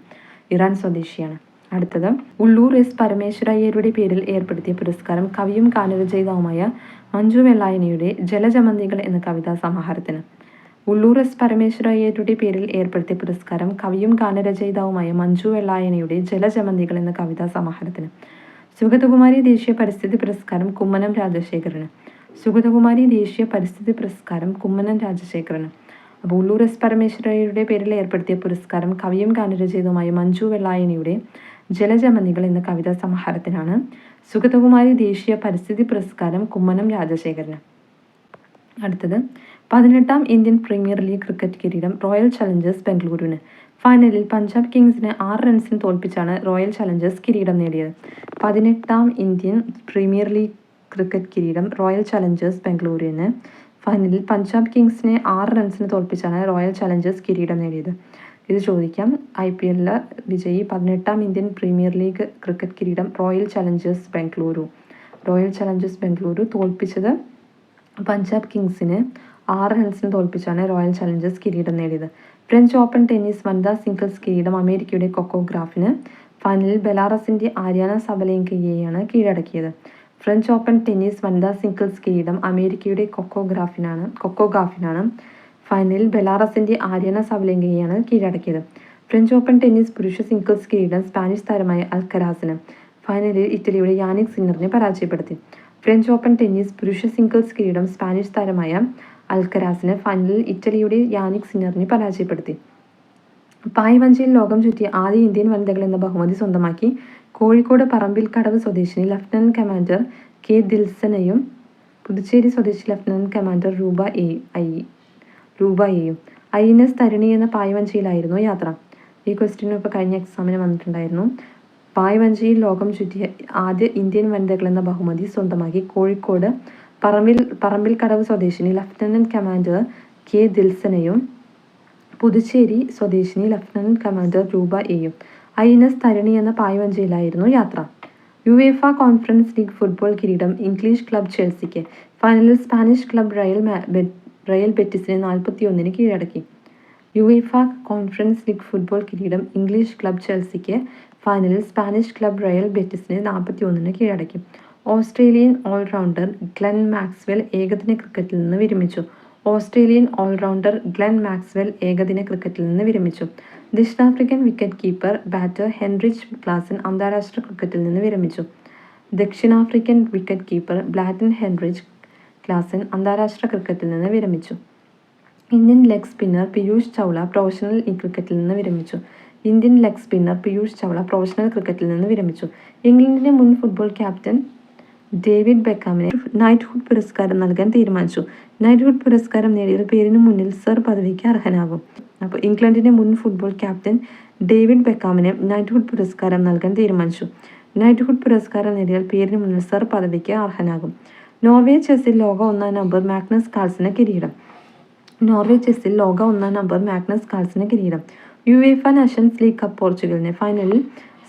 ഇറാൻ സ്വദേശിയാണ്. അടുത്തത് ഉള്ളൂർ S പരമേശ്വരയ്യരുടെ പേരിൽ ഏർപ്പെടുത്തിയ പുരസ്കാരം കവിയും ഗാനരചയിതാവുമായ മഞ്ജു വെള്ളായണിയുടെ ജലജമന്തികൾ എന്ന കവിതാ സമാഹാരത്തിന്. ഉള്ളൂർ S പരമേശ്വരയ്യരുടെ പേരിൽ ഏർപ്പെടുത്തിയ പുരസ്കാരം കവിയും ഗാനരചയിതാവുമായ മഞ്ജു വെള്ളായണിയുടെ ജലജമന്തികൾ എന്ന കവിതാ സമാഹാരത്തിന്. സുഗതകുമാരി ദേശീയ പരിസ്ഥിതി പുരസ്കാരം കുമ്മനം രാജശേഖരന്. സുഗതകുമാരി ദേശീയ പരിസ്ഥിതി പുരസ്കാരം കുമ്മനം രാജശേഖരന്. അപ്പോൾ ഉള്ളൂർ S പരമേശ്വരയ്യരുടെ പേരിൽ ഏർപ്പെടുത്തിയ പുരസ്കാരം കവിയും ഗാനരചയിതാവുമായ മഞ്ജു വെള്ളായണിയുടെ ജലജമന്തികൾ എന്ന കവിതാ സമാഹാരത്തിനാണ്. സുഗതകുമാരി ദേശീയ പരിസ്ഥിതി പുരസ്കാരം കുമ്മനം രാജശേഖരന്. അടുത്തത് 18ാം ഇന്ത്യൻ പ്രീമിയർ ലീഗ് ക്രിക്കറ്റ് കിരീടം റോയൽ ചലഞ്ചേഴ്സ് ബംഗളൂരുവിന്. ഫൈനലിൽ പഞ്ചാബ് കിങ്സിനെ 6 റൺസിന് തോൽപ്പിച്ചാണ് റോയൽ ചലഞ്ചേഴ്സ് കിരീടം നേടിയത്. 18ാം ഇന്ത്യൻ പ്രീമിയർ ലീഗ് ക്രിക്കറ്റ് കിരീടം റോയൽ ചലഞ്ചേഴ്സ് ബംഗളൂരുവിന്. ഫൈനലിൽ പഞ്ചാബ് കിങ്സിനെ 6 റൺസിന് തോൽപ്പിച്ചാണ് റോയൽ ചലഞ്ചേഴ്സ് കിരീടം നേടിയത്. ഇത് ചോദിക്കാം. IPL വിജയി 18ാം ഇന്ത്യൻ പ്രീമിയർ ലീഗ് ക്രിക്കറ്റ് കിരീടം റോയൽ ചലഞ്ചേഴ്സ് ബംഗളൂരു തോൽപ്പിച്ചത് പഞ്ചാബ് കിങ്സിനെ 6 റൺസിന് തോൽപ്പിച്ചാണ് റോയൽ ചലഞ്ചേഴ്സ് കിരീടം നേടിയത്. ഫ്രഞ്ച് ഓപ്പൺ ടെന്നീസ് വനിതാ സിംഗിൾസ് കിരീടം അമേരിക്കയുടെ കൊക്കോ ഗാഫിന്. ഫൈനലിൽ ബെലാറസിൻ്റെ ആര്യാന സബലെങ്കയെയാണ് കീഴടക്കിയത്. ഫ്രഞ്ച് ഓപ്പൺ ടെന്നീസ് വനിതാ സിംഗിൾസ് കിരീടം അമേരിക്കയുടെ കൊക്കോ ഗാഫിനാണ്. ഫൈനലിൽ ബെലാറസിൻ്റെ ആര്യാന സബലെങ്കയെയാണ് കീഴടക്കിയത്. ഫ്രഞ്ച് ഓപ്പൺ ടെന്നീസ് പുരുഷ സിംഗിൾസ് കിരീടം സ്പാനിഷ് താരമായ അൽക്കരാസിന്. ഫൈനലിൽ ഇറ്റലിയുടെ യാനിക് സിന്നറിനെ പരാജയപ്പെടുത്തി. ഫ്രഞ്ച് ഓപ്പൺ ടെന്നീസ് പുരുഷ സിംഗിൾസ് കിരീടം സ്പാനിഷ് താരമായ അൽക്കരാസിന്. ഫൈനലിൽ ഇറ്റലിയുടെ യാനിക് സിന്നറിനെ പരാജയപ്പെടുത്തി. പായ്വഞ്ചിയിൽ ലോകം ചുറ്റിയ ആദ്യ ഇന്ത്യൻ വനിതകൾ എന്ന ബഹുമതി സ്വന്തമാക്കി കോഴിക്കോട് പറമ്പിൽക്കടവ് സ്വദേശിനി ലഫ്റ്റനന്റ് കമാൻഡർ കെ ദിൽസനെയും പുതുച്ചേരി സ്വദേശി ലഫ്റ്റനന്റ് കമാൻഡർ രൂപ എയും INS തരിണി എന്ന പായ്വഞ്ചിയിലായിരുന്നു യാത്ര. ഈ ക്വസ്റ്റ്യനും ഇപ്പോൾ കഴിഞ്ഞ എക്സാമിന് വന്നിട്ടുണ്ടായിരുന്നു. പായ്വഞ്ചിയിൽ ലോകം ചുറ്റിയ ആദ്യ ഇന്ത്യൻ വനിതകൾ എന്ന ബഹുമതി സ്വന്തമാക്കി കോഴിക്കോട് പറമ്പിൽക്കടവ് സ്വദേശിനി ലഫ്റ്റനന്റ് കമാൻഡർ കെ ദിൽസനെയും പുതുച്ചേരി സ്വദേശിനി ലഫ്റ്റനന്റ് കമാൻഡർ രൂപ എയും INS തരിണി എന്ന പായ്വഞ്ചിയിലായിരുന്നു യാത്ര. യുവേഫ കോൺഫറൻസ് ലീഗ് ഫുട്ബോൾ കിരീടം ഇംഗ്ലീഷ് ക്ലബ് ചെൽസിക്ക്. ഫൈനലിൽ സ്പാനിഷ് ക്ലബ് റയൽ ബെറ്റിസിനെ 41-ന് കീഴടക്കി. യുവേഫ കോൺഫറൻസ് ലീഗ് ഫുട്ബോൾ കിരീടം ഇംഗ്ലീഷ് ക്ലബ് ചെൽസിക്ക്. ഫൈനലിൽ സ്പാനിഷ് ക്ലബ് റയൽ ബെറ്റിസിനെ 41-ന് കീഴടക്കി. ഓസ്ട്രേലിയൻ ഓൾറൗണ്ടർ ഗ്ലെൻ മാക്സ്വെൽ ഏകദിന ക്രിക്കറ്റിൽ നിന്ന് വിരമിച്ചു. ദക്ഷിണാഫ്രിക്കൻ wicket keeper batter Heinrich Klaasen അന്താരാഷ്ട്ര ക്രിക്കറ്റിൽ നിന്ന് വിരമിച്ചു. Indian leg spinner Piyush Chawla professional ക്രിക്കറ്റിൽ നിന്ന് വിരമിച്ചു. ഇംഗ്ലണ്ടിന്റെ മുൻ ഫുട്ബോൾ ക്യാപ്റ്റൻ ഡേവിഡ് ബെക്കാമിന് നൈറ്റ്ഹുഡ് പുരസ്കാരം നൽകാൻ തീരുമാനിച്ചു. നൈറ്റ്ഹുഡ് പുരസ്കാരം നേടിയാൽ പേരിനു മുന്നിൽ സർ പദവിക്ക് അർഹനാകും. അപ്പോൾ ഇംഗ്ലണ്ടിന്റെ മുൻ ഫുട്ബോൾ ക്യാപ്റ്റൻ ഡേവിഡ് ബെക്കാമിന് നൈറ്റ്ഹുഡ് പുരസ്കാരം നൽകാൻ തീരുമാനിച്ചു. നൈറ്റ്ഹുഡ് പുരസ്കാരം നേടിയാൽ പേരിനു മുന്നിൽ സർ പദവിക്ക് അർഹനാകും. നോർവേ ചെസ്സിൽ ലോക ഒന്നാം നമ്പർ മാഗ്നസ് കാൾസിന് കിരീടം. യുവേഫ നാഷൻസ് ലീഗ് കപ്പ് പോർച്ചുഗലിന്. ഫൈനലിൽ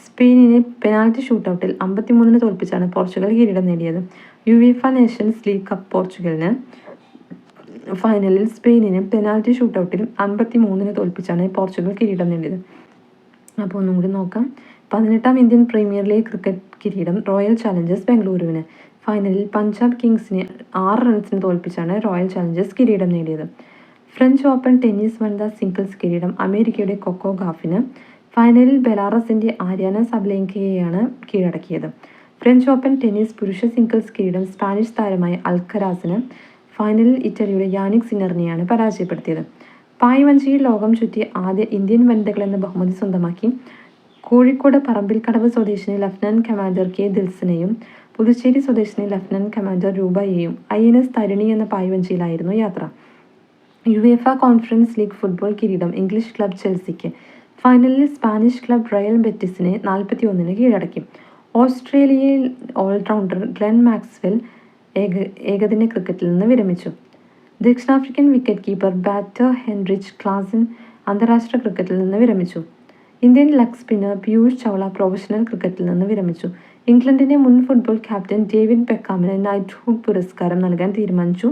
സ്പെയിനിനെ പെനാൽറ്റി ഷൂട്ടൗട്ടിൽ 53-ന് തോൽപ്പിച്ചാണ് പോർച്ചുഗൽ കിരീടം നേടിയത്. യുവേഫ നേഷൻസ് ലീഗ് കപ്പ് പോർച്ചുഗലിന്. ഫൈനലിൽ സ്പെയിനിനെ പെനാൽറ്റി ഷൂട്ടൗട്ടിൽ 53-ന് തോൽപ്പിച്ചാണ് പോർച്ചുഗൽ കിരീടം നേടിയത്. അപ്പോൾ ഒന്നും കൂടി നോക്കാം. 18ാം ഇന്ത്യൻ പ്രീമിയർ ലീഗ് ക്രിക്കറ്റ് കിരീടം റോയൽ ചാലഞ്ചേഴ്സ് ബംഗളൂരുവിന്. ഫൈനലിൽ പഞ്ചാബ് കിങ്സിനെ 6 റൺസിന് തോൽപ്പിച്ചാണ് റോയൽ ചാലഞ്ചേഴ്സ് കിരീടം നേടിയത്. ഫ്രഞ്ച് ഓപ്പൺ ടെന്നീസ് വനിതാ സിംഗിൾസ് കിരീടം അമേരിക്കയുടെ കൊക്കോ ഗാഫിന്. ഫൈനലിൽ ബെലാറസിന്റെ ആര്യാന സബലെങ്കയെയാണ് കീഴടക്കിയത്. ഫ്രഞ്ച് ഓപ്പൺ ടെന്നീസ് പുരുഷ സിംഗിൾസ് കിരീടം സ്പാനിഷ് താരമായ അൽക്കരാസിന്. ഫൈനലിൽ ഇറ്റലിയുടെ യാനിക് സിന്നറിനെയാണ് പരാജയപ്പെടുത്തിയത്. പായ്വഞ്ചിയിൽ ലോകം ചുറ്റിയ ആദ്യ ഇന്ത്യൻ വനിതകൾ എന്ന ബഹുമതി സ്വന്തമാക്കി കോഴിക്കോട് പറമ്പിൽക്കടവ് സ്വദേശിനി ലഫ്റ്റനന്റ് കമാൻഡർ കെ ദിൽസനെയും പുതുച്ചേരി സ്വദേശിനി ലഫ്റ്റനന്റ് കമാൻഡർ രൂപ എയും INS തരിണി എന്ന പായ്വഞ്ചിയിലായിരുന്നു യാത്ര. യുവേഫ കോൺഫറൻസ് ലീഗ് ഫുട്ബോൾ കിരീടം ഇംഗ്ലീഷ് ക്ലബ് ചെൽസിക്ക്. ഫൈനലിൽ സ്പാനിഷ് ക്ലബ് റയൽ ബെറ്റിസിനെ 41-ന് കീഴടക്കി. ഓസ്ട്രേലിയയിൽ ഓൾറൗണ്ടർ ഗ്ലെൻ മാക്സ്വെൽ ഏകദിന ക്രിക്കറ്റിൽ നിന്ന് വിരമിച്ചു. ദക്ഷിണാഫ്രിക്കൻ wicket keeper batter Heinrich Klaasen അന്താരാഷ്ട്ര ക്രിക്കറ്റിൽ നിന്ന് വിരമിച്ചു. Indian leg spinner Piyush Chawla professional ക്രിക്കറ്റിൽ നിന്ന് വിരമിച്ചു. ഇംഗ്ലണ്ടിന്റെ മുൻ ഫുട്ബോൾ ക്യാപ്റ്റൻ ഡേവിഡ് ബെക്കാമിന് നൈറ്റ്ഹുഡ് പുരസ്കാരം നൽകാൻ തീരുമാനിച്ചു.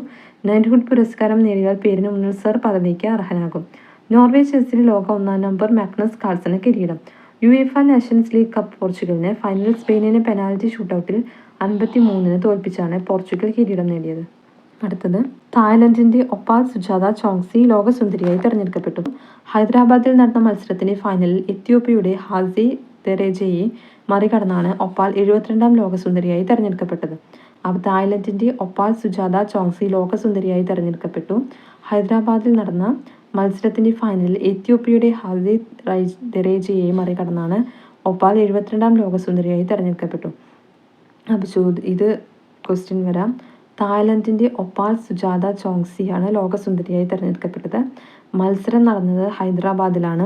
നൈറ്റ്ഹുഡ് പുരസ്കാരം നേടിയാൽ പേരിനു മുന്നിൽ സർ പദവിക്ക് അർഹനാകും. നോർവേ ചെസ്സിൽ ലോക ഒന്നാം നമ്പർ മാഗ്നസ് കാൾസന് കിരീടം. യുവേഫ നാഷൻസ് ലീഗ് കപ്പ് പോർച്ചുഗലിന്. ഫൈനലിൽ സ്പെയിനിനെ പെനാൽറ്റി ഷൂട്ടൗട്ടിൽ 53-ന് തോൽപ്പിച്ചാണ് പോർച്ചുഗൽ കിരീടം നേടിയത്. അടുത്തത് തായ്ലൻഡിന്റെ ഒപ്പാൽ സുജാത ചോങ്സി ലോകസുന്ദരിയായി തെരഞ്ഞെടുക്കപ്പെട്ടു. ഹൈദരാബാദിൽ നടന്ന മത്സരത്തിന്റെ ഫൈനലിൽ എത്യോപ്യയുടെ ഹാസി തെരേജയെ മറികടന്നാണ് ഒപ്പാൽ 72ാം ലോകസുന്ദരിയായി തെരഞ്ഞെടുക്കപ്പെട്ടത്. അപ്പോൾ തായ്ലൻഡിന്റെ ഒപ്പാൽ സുജാത ചോങ്സി ലോകസുന്ദരിയായി തെരഞ്ഞെടുക്കപ്പെട്ടു. ഹൈദരാബാദിൽ നടന്ന മത്സരത്തിന്റെ ഫൈനലിൽ എത്യോപ്യയുടെ ഹാസി തെരേജയെ മറികടന്നാണ് ഒപ്പാൽ 72ാം ലോകസുന്ദരിയായി തെരഞ്ഞെടുക്കപ്പെട്ടു. അപ്പോൾ ഇത് ക്വസ്റ്റ്യൻ വരാം. തായ്ലൻഡിന്റെ ഒപ്പാൽ സുജാത ചോങ്സിയാണ് ലോകസുന്ദരിയായി തെരഞ്ഞെടുക്കപ്പെട്ടത്. മത്സരം നടന്നത് ഹൈദരാബാദിലാണ്.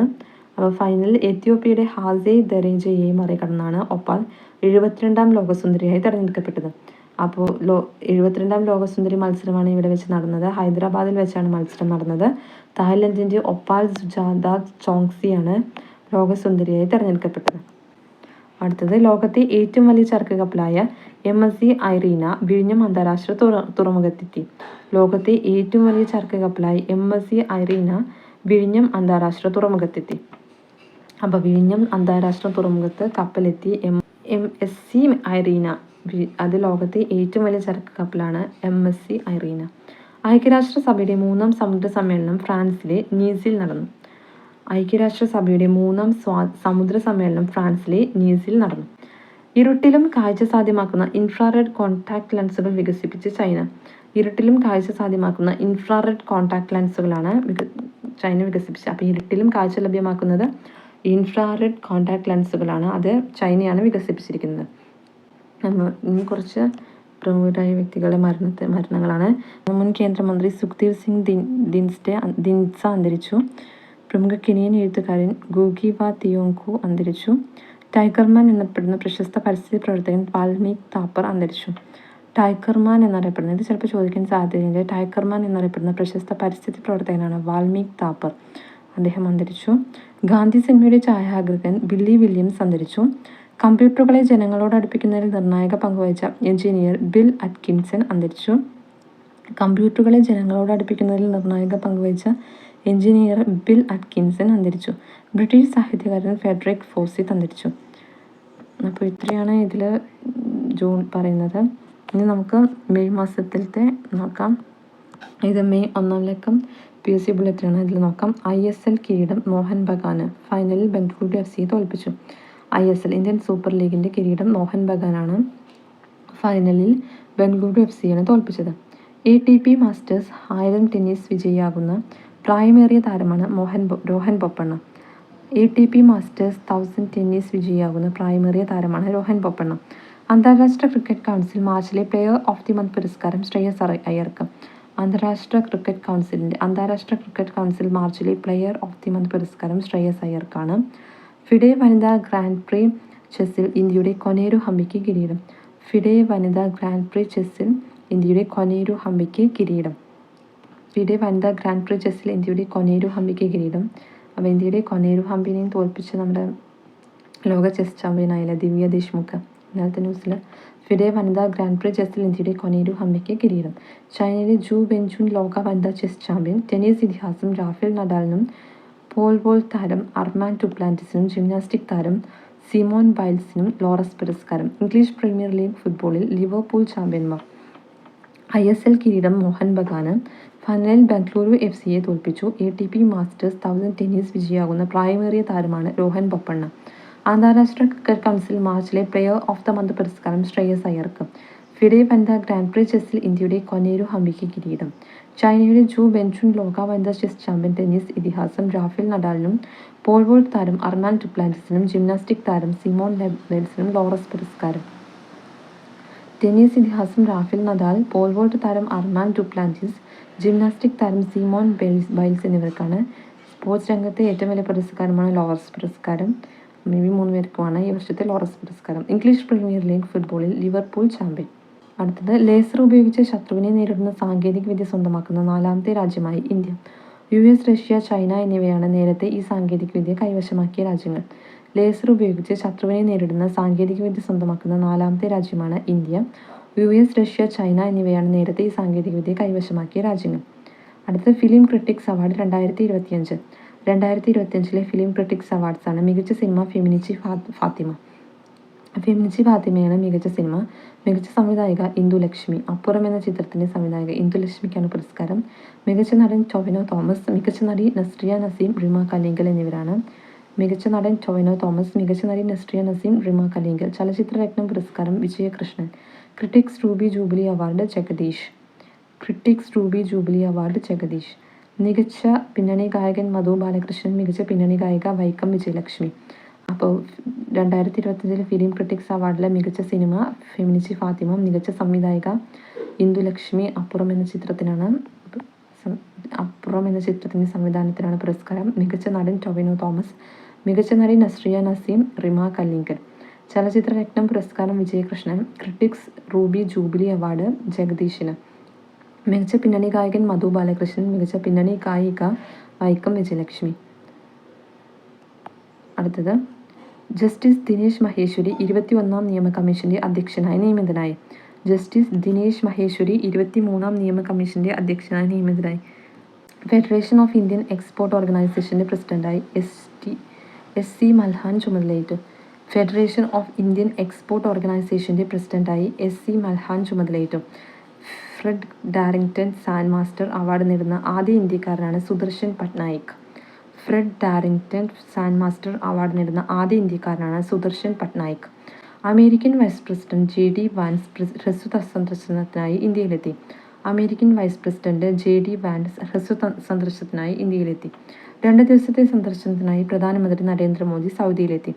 അപ്പോൾ ഫൈനലിൽ എത്യോപ്യയുടെ ഹാസി തെരേജയെ മറികടന്നാണ് ഒപ്പാൽ 72ാം ലോകസുന്ദരിയായി തെരഞ്ഞെടുക്കപ്പെട്ടത്. അപ്പോൾ 72ാം ലോകസുന്ദരി മത്സരമാണ് ഇവിടെ വെച്ച് നടന്നത്. ഹൈദരാബാദിൽ വെച്ചാണ് മത്സരം നടന്നത്. തായ്ലൻഡിന്റെ ഒപ്പാൽ സുജാത ചോങ്സിയാണ് ലോകസുന്ദരിയായി തെരഞ്ഞെടുക്കപ്പെട്ടത്. അടുത്തത് ലോകത്തെ ഏറ്റവും വലിയ ചരക്ക് കപ്പലായ MSC ഐറീന വിഴിഞ്ഞം അന്താരാഷ്ട്ര തുറമുഖത്തെത്തി. ലോകത്തെ ഏറ്റവും വലിയ ചരക്ക് കപ്പലായ MSC ഐറീന വിഴിഞ്ഞം അന്താരാഷ്ട്ര തുറമുഖത്തെത്തി. അപ്പോൾ വിഴിഞ്ഞം അന്താരാഷ്ട്ര തുറമുഖത്ത് കപ്പലെത്തി. MSC ഐറീന അത് ലോകത്തെ ഏറ്റവും വലിയ ചരക്ക് കപ്പലാണ് MSC ഐറീന. ഐക്യരാഷ്ട്രസഭയുടെ 3ാം സമുദ്ര സമ്മേളനം ഫ്രാൻസിലെ നീസിൽ നടന്നു. ഇരുട്ടിലും കാഴ്ച സാധ്യമാക്കുന്ന ഇൻഫ്രാറെഡ് കോൺടാക്ട് ലെൻസുകൾ വികസിപ്പിച്ച് ചൈന. ഇരുട്ടിലും കാഴ്ച സാധ്യമാക്കുന്ന ഇൻഫ്രാറെഡ് കോൺടാക്ട് ലെൻസുകളാണ് ചൈന വികസിപ്പിച്ചത്. അപ്പോൾ ഇരുട്ടിലും കാഴ്ച ലഭ്യമാക്കുന്നത് ഇൻഫ്രാറെഡ് കോൺടാക്ട് ലെൻസുകളാണ്. അത് ചൈനയാണ് വികസിപ്പിച്ചിരിക്കുന്നത്. ഇനി കുറച്ച് പ്രമുഖരായ വ്യക്തികളുടെ മരണങ്ങളാണ്. മുൻ കേന്ദ്രമന്ത്രി സുഖ്ദേവ് സിംഗ് ദിൻസ അന്തരിച്ചു. പ്രമുഖ കെനിയൻ എഴുത്തുകാരൻ ഗൂഗി വ തിയോങ്കു അന്തരിച്ചു. ടൈഗർമാൻ എന്നറിയപ്പെടുന്ന പ്രശസ്ത പരിസ്ഥിതി പ്രവർത്തകൻ വാൽമീക് താപ്പർ അന്തരിച്ചു. ടൈഗർമാൻ എന്നറിയപ്പെടുന്നത്, ഇത് ചിലപ്പോൾ ചോദിക്കാൻ സാധ്യതയുണ്ട്. ടൈഗർമാൻ എന്നറിയപ്പെടുന്ന പ്രശസ്ത പരിസ്ഥിതി പ്രവർത്തകനാണ് വാൽമീക് താപ്പർ. അദ്ദേഹം അന്തരിച്ചു. ഗാന്ധി സിനിമയുടെ ഛായാഗ്രഹകൻ ബില്ലി വില്യംസ് അന്തരിച്ചു. കമ്പ്യൂട്ടറുകളെ ജനങ്ങളോട് അടുപ്പിക്കുന്നതിൽ നിർണായക പങ്കുവഹിച്ച എഞ്ചിനീയർ ബിൽ അറ്റ്കിൻസൺ അന്തരിച്ചു. കമ്പ്യൂട്ടറുകളെ ജനങ്ങളോട് അടുപ്പിക്കുന്നതിൽ നിർണായക പങ്കുവഹിച്ച എഞ്ചിനീയർ ബിൽ അറ്റ്കിൻസൺ അന്തരിച്ചു. ബ്രിട്ടീഷ് സാഹിത്യകാരൻ ഫെഡറിക് ഫോസിത്ത് അന്തരിച്ചു. അപ്പോൾ ഇത്രയാണ് ഇതിൽ ജൂൺ പറയുന്നത്. ഇനി നമുക്ക് മെയ് മാസത്തിലത്തെ നോക്കാം. ഇത് മെയ് 1 ലക്കം PSC ബുള്ളറ്റിനാണ്. ഇതിൽ നോക്കാം. ISL കിരീടം മോഹൻ ബഗാന്. ഫൈനലിൽ ബംഗളൂരു FC തോൽപ്പിച്ചു. ISL ഇന്ത്യൻ സൂപ്പർ ലീഗിൻ്റെ കിരീടം മോഹൻ ബഗാനാണ് ഫൈനലിൽ ബംഗളൂരു FCയാണ് തോൽപ്പിച്ചത്. ATP മാസ്റ്റേഴ്സ് 1000 ടെന്നീസ് വിജയിയാകുന്ന പ്രായമേറിയ താരമാണ് Rohan Bopanna. ATP masters 1000 tennis വിജയിയാകുന്ന പ്രായമേറിയ താരമാണ് രോഹൻ ബൊപ്പണ്ണ. അന്താരാഷ്ട്ര ക്രിക്കറ്റ് കൗൺസിൽ മാർച്ചിലെ പ്ലെയർ ഓഫ് ദി മന്ത് പുരസ്കാരം ശ്രേയസ് അയ്യർക്ക്. അന്താരാഷ്ട്ര ക്രിക്കറ്റ് കൗൺസിൽ മാർച്ചിലെ പ്ലെയർ ഓഫ് ദി മന്ത് പുരസ്കാരം ശ്രേയസ് അയ്യർക്കാണ്. ഫിഡെ വനിതാ ഗ്രാൻഡ് പ്രീ ചെസ്സിൽ ഇന്ത്യയുടെ കൊനേരു ഹംപിക്ക് കിരീടം. ഫിഡെ വനിതാ ഗ്രാൻഡ് പ്രീ ചെസ്സിൽ ഇന്ത്യയുടെ കൊനേരു ഹംപിക്ക് കിരീടം. ഫിഡെ വനിതാ ഗ്രാൻഡ് പ്രീ ചെസ്സിൽ ഇന്ത്യയുടെ കൊനേരു ഹംപിക്ക് കിരീടം. അപ്പോൾ ഇന്ത്യയുടെ കൊനേരു ഹംപിനെയും തോൽപ്പിച്ച് നമ്മുടെ ലോക ചെസ് ചാമ്പ്യനായില്ല ദിവ്യ ദേശ്മുഖ്. ഇന്നലത്തെ ന്യൂസിൽ ഫിഡെ വനിതാ ഗ്രാൻഡ് പ്രീ ചെസ്സിൽ ഇന്ത്യയുടെ കൊനേരു ഹംപിക്ക് കിരീടം. ചൈനയിലെ ജൂ വെൻജുൻ ലോക വനിതാ ചെസ് ചാമ്പ്യൻ. ടെന്നീസ് ഇതിഹാസം റാഫേൽ നഡാലിനും പോൾ വോൾട്ട് താരം അർമാൻ ഡുപ്ലാന്റിസിനും ജിംനാസ്റ്റിക് താരം സിമോൺ ബൈൽസിനും ലോറസ് പുരസ്കാരം. ഇംഗ്ലീഷ് പ്രീമിയർ ലീഗ് ഫുട്ബോളിൽ ലിവർപൂൾ ചാമ്പ്യന്മാർ. ISL കിരീടം മോഹൻ ബഗാന്. ഫൈനലിൽ ബംഗളൂരു FCയെ തോൽപ്പിച്ചു. ATP മാസ്റ്റേഴ്സ് 1000 ടെന്നീസ് വിജയിയാകുന്ന പ്രായമേറിയ താരമാണ് രോഹൻ ബൊപ്പണ്ണ. അന്താരാഷ്ട്ര ക്രിക്കറ്റ് കൗൺസിൽ മാർച്ചിലെ പ്ലെയർ ഓഫ് ദ മന്ത് പുരസ്കാരം ശ്രേയസ് അയ്യർക്ക്. ഫിഡെ വനിതാ ഗ്രാൻഡ് പ്രീ ചെസ്സിൽ ഇന്ത്യയുടെ കൊനേരു ഹംപിക്ക് കിരീടം. ചൈനയുടെ ജൂ വെൻജുൻ ലോക വനിതാ ചെസ് ചാമ്പ്യൻ. ടെന്നീസ് ഇതിഹാസം റാഫേൽ നഡാലിനും പോൾ വോൾട്ട് താരം അർമാൻ ഡുപ്ലാന്റിസിനും ജിംനാസ്റ്റിക് താരം സിമോൺ ബൈൽസിനും ലോറസ് പുരസ്കാരം. ടെന്നീസ് ഇതിഹാസം റാഫേൽ നദാൽ, പോൾ വോൾട്ട് താരം അർമാൻ ഡുപ്ലാന്റിസ്, ജിംനാസ്റ്റിക് താരം സിമോൺ ബൈൽസ് എന്നിവർക്കാണ്. സ്പോർട്സ് രംഗത്തെ ഏറ്റവും വലിയ പുരസ്കാരമാണ് ലോറസ് പുരസ്കാരം. maybe 3 പേർക്കുമാണ് ഈ വർഷത്തെ ലോറസ് പുരസ്കാരം. ഇംഗ്ലീഷ് പ്രീമിയർ ലീഗ് ഫുട്ബോളിൽ ലിവർപൂൾ ചാമ്പ്യൻ. അടുത്തത് ലേസർ ഉപയോഗിച്ച് ശത്രുവിനെ നേരിടുന്ന സാങ്കേതിക വിദ്യ സ്വന്തമാക്കുന്ന 4ാമത്തെ രാജ്യമായി ഇന്ത്യ. US, റഷ്യ, ചൈന എന്നിവയാണ് നേരത്തെ ഈ സാങ്കേതിക വിദ്യ കൈവശമാക്കിയ രാജ്യങ്ങൾ. ലേസർ ഉപയോഗിച്ച് ശത്രുവിനെ നേരിടുന്ന സാങ്കേതിക വിദ്യ സ്വന്തമാക്കുന്ന 4ാമത്തെ രാജ്യമാണ് ഇന്ത്യ. US, റഷ്യ, ചൈന എന്നിവയാണ് നേരത്തെ ഈ സാങ്കേതിക വിദ്യ കൈവശമാക്കിയ രാജ്യങ്ങൾ. അടുത്ത film critics award 2025. 2025 film critics അവാർഡ്സാണ്. മികച്ച സിനിമ ഫെമിനിച്ചി ഫാത്തിമയാണ് മികച്ച സിനിമ. മികച്ച സംവിധായിക ഇന്ദു ലക്ഷ്മി. അപ്പുറം എന്ന ചിത്രത്തിൻ്റെ സംവിധായിക ഇന്ദു ലക്ഷ്മിക്കാണ് പുരസ്കാരം. മികച്ച നടൻ ടൊവിനോ തോമസ്. മികച്ച നടി നസ്രിയ നസീം, റിമ കലീങ്കൽ എന്നിവരാണ്. മികച്ച നടൻ ടൊവിനോ തോമസ്, മികച്ച നടി നസ്രിയ നസീം, റിമ കലീങ്കൽ. ചലച്ചിത്ര രത്നം പുരസ്കാരം Vijayakrishnan. Critics ruby jubilee award Jagadish. മികച്ച പിന്നണി ഗായകൻ മധു ബാലകൃഷ്ണൻ. മികച്ച പിന്നണി ഗായിക വൈക്കം വിജയലക്ഷ്മി. അപ്പോൾ 2025 ഫിലിം ക്രിട്ടിക്സ് അവാർഡിലെ മികച്ച സിനിമ ഫെമിനിച്ചി ഫാത്തിമ. മികച്ച സംവിധായിക ഇന്ദു ലക്ഷ്മി. അപ്പുറം എന്ന ചിത്രത്തിൻ്റെ സംവിധാനത്തിനാണ് പുരസ്കാരം. മികച്ച നടൻ ടൊവിനോ തോമസ്. മികച്ച നടി നസ്രിയ നസീം, റിമ കലീങ്കൽ. ചലച്ചിത്ര രത്നം പുരസ്കാരം Vijayakrishnan. Critics ruby jubilee award ജഗദീഷിന്. മികച്ച പിന്നണി ഗായകൻ മധു ബാലകൃഷ്ണൻ. മികച്ച പിന്നണി ഗായിക വൈക്കം വിജയലക്ഷ്മി. അടുത്തത് ജസ്റ്റിസ് ദിനേശ് മഹേശ്വരി 21ാം നിയമ കമ്മീഷന്റെ അധ്യക്ഷനായി നിയമിതനായി. ജസ്റ്റിസ് ദിനേശ് മഹേശ്വരി 23ാം നിയമ കമ്മീഷന്റെ അധ്യക്ഷനായി നിയമിതനായി. ഫെഡറേഷൻ ഓഫ് ഇന്ത്യൻ എക്സ്പോർട്ട് ഓർഗനൈസേഷന്റെ പ്രസിഡന്റായി SC മൽഹാൻ ചുമതലയേറ്റു. ഫെഡറേഷൻ ഓഫ് ഇന്ത്യൻ എക്സ്പോർട്ട് ഓർഗനൈസേഷന്റെ പ്രസിഡന്റായി SC മൽഹാൻ ചുമതലയേറ്റു. Fred Darrington sand master award നേടുന്ന ആദ്യ ഇന്ത്യക്കാരനാണ് Sudarsan Pattnaik. American vice president JD Vance ഹ്രസ്വ സന്ദർശനത്തിനായി ഇന്ത്യയിലെത്തി. 2 ദിവസത്തെ സന്ദർശനത്തിനായി പ്രധാനമന്ത്രി നരേന്ദ്രമോദി സൗദിയിലെത്തി.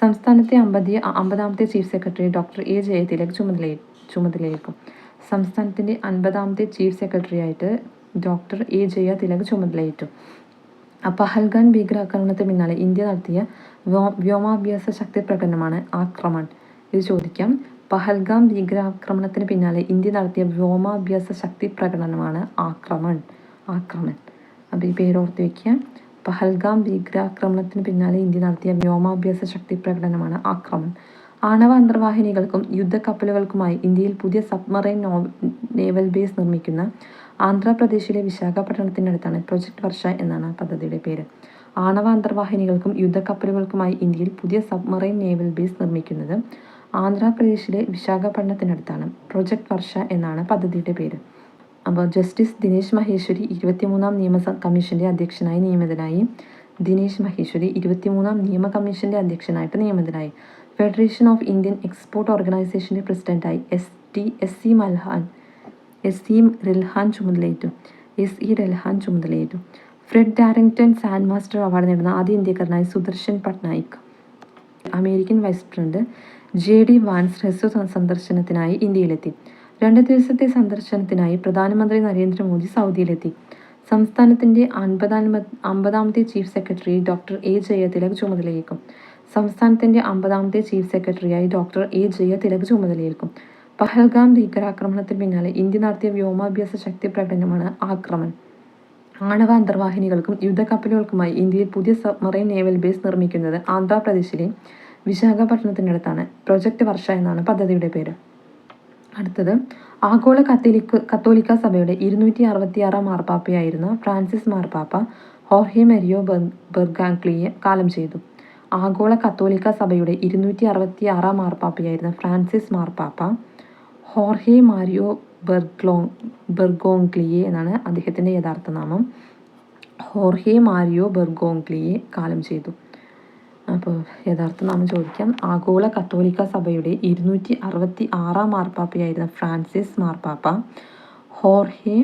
സംസ്ഥാനത്തെ 50ാമത്തെ chief secretary doctor A Jayathilak ചുമതലയേറ്റു. ചുമതലയേൽക്കും. സംസ്ഥാനത്തിൻ്റെ 50ാമത്തെ ചീഫ് സെക്രട്ടറിയായിട്ട് ഡോക്ടർ എ ജയ തിലക് ചുമതലയേറ്റു. പഹൽഗാം ഭീകരാക്രമണത്തിന് പിന്നാലെ ഇന്ത്യ നടത്തിയ വ്യോമാഭ്യാസ ശക്തി പ്രകടനമാണ് ആക്രമൺ. ഇത് ചോദിക്കാം. പഹൽഗാം ഭീകരാക്രമണത്തിന് പിന്നാലെ ഇന്ത്യ നടത്തിയ വ്യോമാഭ്യാസ ശക്തി പ്രകടനമാണ് ആക്രമൺ. അപ്പോൾ ഈ പേരോർത്ത് വയ്ക്കുക. പഹൽഗാം ഭീകരാക്രമണത്തിന് പിന്നാലെ ഇന്ത്യ നടത്തിയ വ്യോമാഭ്യാസ ശക്തി പ്രകടനമാണ് ആക്രമൺ. ആണവ അന്തർവാഹിനികൾക്കും യുദ്ധക്കപ്പലുകൾക്കുമായി ഇന്ത്യയിൽ പുതിയ സബ്മറൈൻ നേവൽ ബേസ് നിർമ്മിക്കുന്ന ആന്ധ്രാപ്രദേശിലെ വിശാഖപട്ടണത്തിനടുത്താണ് പ്രൊജക്ട് വർഷ എന്നാണ് പദ്ധതിയുടെ പേര്. ആണവ അന്തർവാഹിനികൾക്കും യുദ്ധക്കപ്പലുകൾക്കുമായി ഇന്ത്യയിൽ പുതിയ സബ്മറൈൻ നേവൽ ബേസ് നിർമ്മിക്കുന്നത് ആന്ധ്രാപ്രദേശിലെ വിശാഖപട്ടണത്തിനടുത്താണ്. പ്രൊജക്ട് വർഷ എന്നാണ് പദ്ധതിയുടെ പേര്. അപ്പോൾ ജസ്റ്റിസ് ദിനേശ് മഹേശ്വരി 23ാം നിയമ കമ്മീഷൻ്റെ അധ്യക്ഷനായി നിയമിതനായി. അധ്യക്ഷനായിട്ട് നിയമിതനായി. ഫെഡറേഷൻ ഓഫ് ഇന്ത്യൻ എക്സ്പോർട്ട് ഓർഗനൈസേഷൻ്റെ പ്രസിഡന്റായി എസ് ഇ റെൽഹാൻ ചുമതലയേറ്റു. Fred Darrington sand master award നേടുന്ന ആദ്യ ഇന്ത്യക്കാരനായി Sudarsan Pattnaik. American vice president JD Vance ഹ്രസ്വ സന്ദർശനത്തിനായി ഇന്ത്യയിലെത്തി. 2 ദിവസത്തെ സന്ദർശനത്തിനായി പ്രധാനമന്ത്രി നരേന്ദ്രമോദി സൗദിയിലെത്തി. സംസ്ഥാനത്തിൻ്റെ 50ാമത്തെ chief secretary doctor A Jayathilak ചുമതലയേൽക്കും. സംസ്ഥാനത്തിൻ്റെ 50ാമത്തെ ചീഫ് സെക്രട്ടറിയായി ഡോക്ടർ എ ജയതിലക് ചുമതലയേൽക്കും. പഹൽഗാം ഭീകരാക്രമണത്തിന് പിന്നാലെ ഇന്ത്യ നടത്തിയ വ്യോമാഭ്യാസ ശക്തി പ്രകടനമാണ് ആക്രമൺ. ആണവ അന്തർവാഹിനികൾക്കും യുദ്ധക്കപ്പലുകൾക്കുമായി ഇന്ത്യയിൽ പുതിയ സബ്മറൈൻ നേവൽ ബേസ് നിർമ്മിക്കുന്നത് ആന്ധ്രാപ്രദേശിലെ വിശാഖപട്ടണത്തിനടുത്താണ്. പ്രൊജക്ട് വർഷ എന്നാണ് പദ്ധതിയുടെ പേര്. അടുത്തത് ആഗോള കത്തോലിക്ക സഭയുടെ 266ാം മാർപ്പാപ്പയായിരുന്ന ഫ്രാൻസിസ് മാർപ്പാപ്പ ഹോർഹെ മരിയോ ബെർഗോഗ്ലിയെ കാലം ചെയ്തു. ആഗോള കത്തോലിക്ക സഭയുടെ 266ാം മാർപ്പാപ്പയായിരുന്ന ഫ്രാൻസിസ് മാർപ്പാപ്പ ഹോർഹെ മാരിയോ ബെർഗോഗ്ലിയെ എന്നാണ് അദ്ദേഹത്തിൻ്റെ യഥാർത്ഥ നാമം. ഹോർഹെ മാരിയോ ബെർഗോഗ്ലിയെ കാലം ചെയ്തു. അപ്പോൾ യഥാർത്ഥ നാമം ചോദിക്കാം. ആഗോള കത്തോലിക്ക സഭയുടെ 266ാം മാർപ്പാപ്പയായിരുന്ന ഫ്രാൻസിസ് മാർപ്പാപ്പ ഹോർഹെ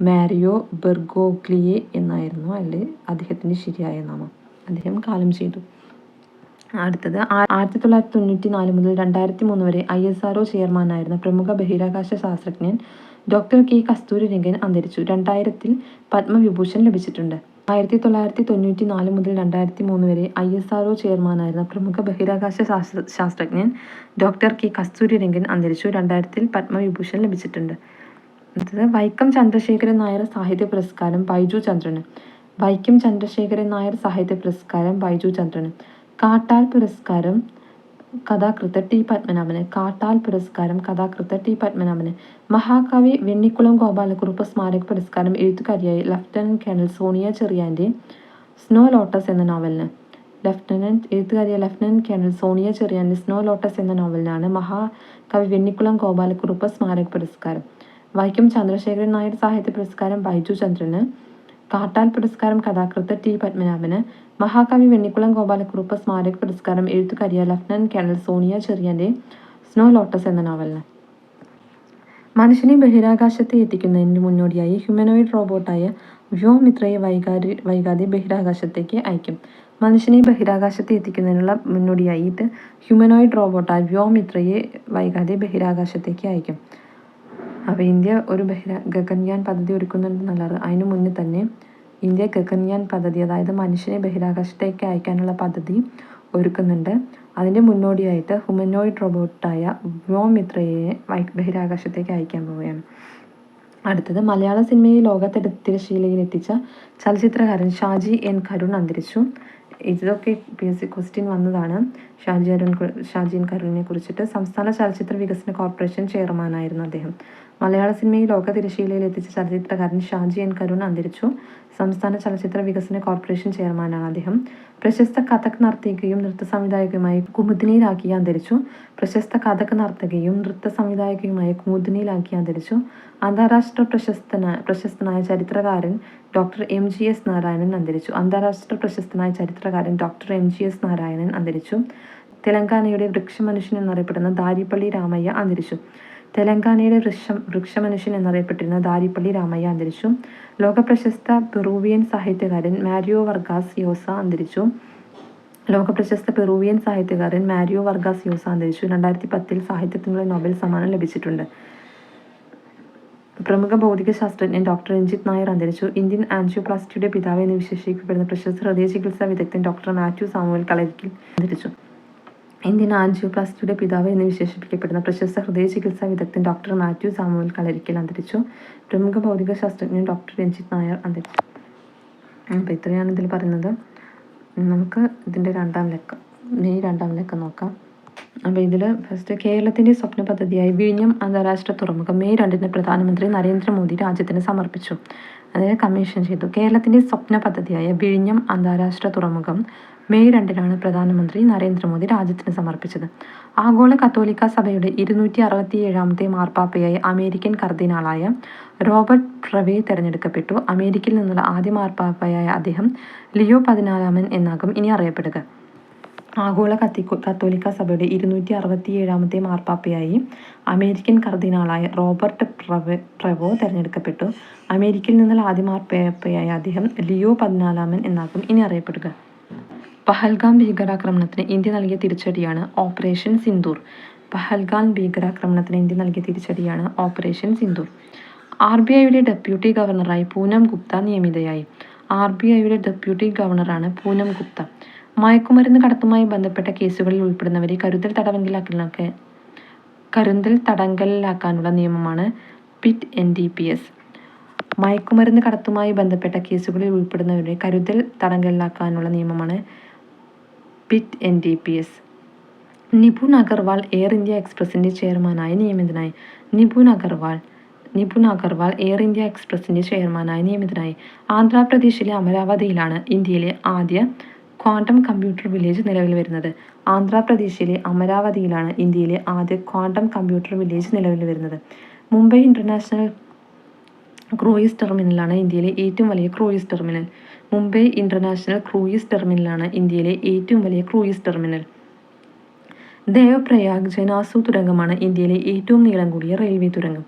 മാരിയോ ബെർഗോഗ്ലിയെ എന്നായിരുന്നു അദ്ദേഹത്തിൻ്റെ ശരിയായ നാമം. അദ്ദേഹം കാലം ചെയ്തു. അടുത്തത് 1994 മുതൽ 2003 വരെ ISRO ചെയർമാനായിരുന്ന പ്രമുഖ ബഹിരാകാശ ശാസ്ത്രജ്ഞൻ ഡോക്ടർ K. കസ്തൂരിരംഗൻ അന്തരിച്ചു. 2000 പത്മവിഭൂഷൺ ലഭിച്ചിട്ടുണ്ട്. 1994 മുതൽ 2003 വരെ ISRO ചെയർമാനായിരുന്ന പ്രമുഖ ബഹിരാകാശ ശാസ്ത്രജ്ഞൻ ഡോക്ടർ K. കസ്തൂരിരംഗൻ അന്തരിച്ചു. 2000 പത്മവിഭൂഷൺ ലഭിച്ചിട്ടുണ്ട്. അടുത്തത് വൈക്കം ചന്ദ്രശേഖരൻ നായർ സാഹിത്യ പുരസ്കാരം ബൈജു ചന്ദ്രന്. വൈക്കം ചന്ദ്രശേഖരൻ നായർ സാഹിത്യ പുരസ്കാരം ബൈജു ചന്ദ്രന്. കാട്ടാൽ പുരസ്കാരം കഥാകൃത്ത് T. പത്മനാഭന്. മഹാകവി വെണ്ണിക്കുളം ഗോപാലക്കുറുപ്പ് സ്മാരക പുരസ്കാരം എഴുത്തുകാരിയായ ലഫ്റ്റനന്റ് കേണൽ സോണിയ ചെറിയാൻ്റെ സ്നോ ലോട്ടസ് എന്ന നോവലിന്. ലഫ്റ്റനന്റ് കേണൽ സോണിയ ചെറിയാൻ്റെ സ്നോ ലോട്ടസ് എന്ന നോവലിനാണ് മഹാകവി വെണ്ണിക്കുളം ഗോപാലക്കുറുപ്പ് സ്മാരക പുരസ്കാരം. വൈക്കം ചന്ദ്രശേഖരൻ നായർ സാഹിത്യ പുരസ്കാരം ബൈജു ചന്ദ്രന്. കാട്ടാൽ പുരസ്കാരം കഥാകൃത്ത് T. പത്മനാഭന്. മഹാകവി വെണ്ണിക്കുളം ഗോപാലക്കുറുപ്പ് സ്മാരക പുരസ്കാരം എഴുത്തുകാരിയായ ലഫ്റ്റനന്റ് കേണൽ സോണിയ ചെറിയാൻ്റെ സ്നോ ലോട്ടസ് എന്ന നോവലിന്. മനുഷ്യനെ ബഹിരാകാശത്തെ എത്തിക്കുന്നതിന് മുന്നോടിയായി ഹ്യൂമനോയിഡ് റോബോട്ടായ വ്യോമിത്രയെ വൈകാതെ ബഹിരാകാശത്തേക്ക് അയക്കും. മനുഷ്യനെ ബഹിരാകാശത്തെ എത്തിക്കുന്നതിനുള്ള മുന്നോടിയായിട്ട് ഹ്യൂമനോയിഡ് റോബോട്ടായ വ്യോമിത്രയെ വൈകാതെ ബഹിരാകാശത്തേക്ക് അയക്കും. അപ്പോൾ ഇന്ത്യ ഒരു ഗഗൻയാൻ പദ്ധതി ഒരുക്കുന്നുണ്ടെന്നുള്ളത് അതിനു മുന്നേ തന്നെ ഇന്ത്യ ഗഗൻയാൻ പദ്ധതി, അതായത് മനുഷ്യനെ ബഹിരാകാശത്തേക്ക് അയക്കാനുള്ള പദ്ധതി ഒരുക്കുന്നുണ്ട്. അതിൻ്റെ മുന്നോടിയായിട്ട് ഹ്യൂമനോയിഡ് റോബോട്ടായ വ്യോമിത്രയെ ബഹിരാകാശത്തേക്ക് അയക്കാൻ പോവുകയാണ്. അടുത്തത് മലയാള സിനിമയെ ലോക തിരശ്ശീലയിൽ എത്തിച്ച ചലച്ചിത്രകാരൻ ഷാജി N. കരുൺ അന്തരിച്ചു. ഇതൊക്കെ PSC ക്വസ്റ്റ്യൻ വന്നതാണ്. ഷാജി N. കരുണിനെ കുറിച്ചിട്ട്. സംസ്ഥാന ചലച്ചിത്ര വികസന കോർപ്പറേഷൻ ചെയർമാനായിരുന്നു അദ്ദേഹം. മലയാള സിനിമയെ ലോക തിരശ്ശീലയിൽ എത്തിച്ച ചലച്ചിത്രകാരൻ ഷാജി N. കരുൺ അന്തരിച്ചു. സംസ്ഥാന ചലച്ചിത്ര വികസന കോർപ്പറേഷൻ ചെയർമാനാണ് അദ്ദേഹം. പ്രശസ്ത കഥക് നർത്തകിയും നൃത്ത സംവിധായകയുമായ കുമുദിനി ലാക്കിയ അന്തരിച്ചു. പ്രശസ്ത കഥക് നർത്തകിയും നൃത്ത സംവിധായകയുമായ കുമുദിനി ലാക്കിയ അന്തരിച്ചു. അന്താരാഷ്ട്ര പ്രശസ്തനായ ചരിത്രകാരൻ ഡോക്ടർ MGS നാരായണൻ അന്തരിച്ചു. അന്താരാഷ്ട്ര പ്രശസ്തനായ ചരിത്രകാരൻ ഡോക്ടർ MGS നാരായണൻ അന്തരിച്ചു. തെലങ്കാനയുടെ വൃക്ഷമനുഷ്യൻ എന്നറിയപ്പെടുന്ന ദാരിപ്പള്ളി രാമയ്യ അന്തരിച്ചു. തെലങ്കാനയുടെ വൃക്ഷമനുഷ്യൻ എന്നറിയപ്പെട്ടിരുന്ന ദാരിപ്പള്ളി രാമയ്യ അന്തരിച്ചു. ലോകപ്രശസ്ത പെറൂവിയൻ സാഹിത്യകാരൻ മാരിയോ വർഗാസ് യോസ അന്തരിച്ചു. ലോകപ്രശസ്ത പെറുവിയൻ സാഹിത്യകാരൻ മാരിയോ വർഗാസ് യോസ അന്തരിച്ചു. 2010 സാഹിത്യത്തിനുള്ള നോബൽ സമ്മാനം ലഭിച്ചിട്ടുണ്ട്. പ്രമുഖ ഭൗതിക ശാസ്ത്രജ്ഞൻ ഡോക്ടർ രഞ്ജിത്ത് നായർ അന്തരിച്ചു. ഇന്ത്യൻ ആൻജിയോപ്ലാസ്റ്റിയുടെ പിതാവ് എന്ന് വിശേഷിപ്പിക്കപ്പെടുന്ന പ്രശസ്ത ഹൃദയ ചികിത്സാ വിദഗ്ധൻ ഡോക്ടർ മാത്യു സാമുവൽ കളരിക്കൽ അന്തരിച്ചു. ഇന്ത്യൻ ആൻജിയോപ്ലാസ്റ്റിയുടെ പിതാവ് എന്ന് വിശേഷിപ്പിക്കപ്പെടുന്ന പ്രശസ്ത ഹൃദയ ചികിത്സാ വിദഗ്ധൻ ഡോക്ടർ മാത്യു സാമുവൽ കളരിക്കൽ അന്തരിച്ചു. പ്രമുഖ ഭൗതിക ശാസ്ത്രജ്ഞൻ ഡോക്ടർ രഞ്ജിത്ത് നായർ അന്തരിച്ചു. അപ്പോൾ ഇത്രയാണ് ഇതിൽ പറയുന്നത്. നമുക്ക് ഇതിൻ്റെ മെയ് 2 ലക്കം നോക്കാം. അപ്പോൾ ഇതിൽ ഫസ്റ്റ് കേരളത്തിൻ്റെ സ്വപ്ന പദ്ധതിയായി വിഴിഞ്ഞം അന്താരാഷ്ട്ര തുറമുഖം മെയ് 2 പ്രധാനമന്ത്രി നരേന്ദ്രമോദി രാജ്യത്തിന് സമർപ്പിച്ചു. അതായത് കമ്മീഷൻ ചെയ്തു. കേരളത്തിൻ്റെ സ്വപ്ന പദ്ധതിയായ വിഴിഞ്ഞം അന്താരാഷ്ട്ര തുറമുഖം മെയ് 2 പ്രധാനമന്ത്രി നരേന്ദ്രമോദി രാജ്യത്തിന് സമർപ്പിച്ചത്. ആഗോള കത്തോലിക്ക സഭയുടെ 267 മാർപ്പാപ്പയായി അമേരിക്കൻ കർദിനാളായ റോബർട്ട് പ്രവേ തിരഞ്ഞെടുക്കപ്പെട്ടു. അമേരിക്കയിൽ നിന്നുള്ള ആദ്യ മാർപ്പാപ്പയായ അദ്ദേഹം ലിയോ 14 എന്നാകും ഇനി അറിയപ്പെടുക. ആഗോള കത്തോലിക്ക സഭയുടെ 267 മാർപ്പാപ്പയായി അമേരിക്കൻ കർദിനാളായ റോബർട്ട് പ്രവോ തിരഞ്ഞെടുക്കപ്പെട്ടു. അമേരിക്കയിൽ നിന്നുള്ള ആദ്യ മാർപ്പാപ്പയായ അദ്ദേഹം ലിയോ 14 എന്നാകും ഇനി അറിയപ്പെടുക. പഹൽഗാം ഭീകരാക്രമണത്തിന് ഇന്ത്യ നൽകിയ തിരിച്ചടിയാണ് ഓപ്പറേഷൻ സിന്ദൂർ. പഹൽഗാം ഭീകരാക്രമണത്തിന് ഇന്ത്യ നൽകിയ തിരിച്ചടിയാണ് ഓപ്പറേഷൻ സിന്ദൂർ. RBIയുടെ ഡെപ്യൂട്ടി ഗവർണറായി പൂനം ഗുപ്ത നിയമിതയായി. RBIയുടെ ഡെപ്യൂട്ടി ഗവർണറാണ് പൂനം ഗുപ്ത. മയക്കുമരുന്ന് കടത്തുമായി ബന്ധപ്പെട്ട കേസുകളിൽ ഉൾപ്പെടുന്നവരെ കരുതൽ തടങ്കലിലാക്കാനുള്ള നിയമമാണ് പിറ്റ് NDPS. മയക്കുമരുന്ന് കടത്തുമായി ബന്ധപ്പെട്ട കേസുകളിൽ ഉൾപ്പെടുന്നവരെ കരുതൽ തടങ്കലിലാക്കാനുള്ള നിയമമാണ് PIT NDPS. Nipun Agarwal air India എക്സ്പ്രസിൻ്റെ ചെയർമാനായി നിയമിതനായി. നിപുൺ അഗർവാൾ എയർ ഇന്ത്യ എക്സ്പ്രസിൻ്റെ ചെയർമാനായി നിയമിതനായി. ആന്ധ്രാപ്രദേശിലെ അമരാവതിയിലാണ് ഇന്ത്യയിലെ ആദ്യ ക്വാണ്ടം കമ്പ്യൂട്ടർ വില്ലേജ് നിലവിൽ വരുന്നത്. ആന്ധ്രാപ്രദേശിലെ അമരാവതിയിലാണ് ഇന്ത്യയിലെ ആദ്യ ക്വാണ്ടം കമ്പ്യൂട്ടർ വില്ലേജ് നിലവിൽ വരുന്നത്. മുംബൈ ഇൻ്റർനാഷണൽ ക്രൂയിസ് ടെർമിനലാണ് ഇന്ത്യയിലെ ഏറ്റവും വലിയ cruise terminal. Mumbai international cruise ടെർമിനലാണ് ഇന്ത്യയിലെ ഏറ്റവും വലിയ ക്രൂയിസ് ടെർമിനൽ. ദേവപ്രയാഗ് ജനാസു തുരങ്കമാണ് ഇന്ത്യയിലെ ഏറ്റവും നീളം കൂടിയ റെയിൽവേ തുരങ്കം.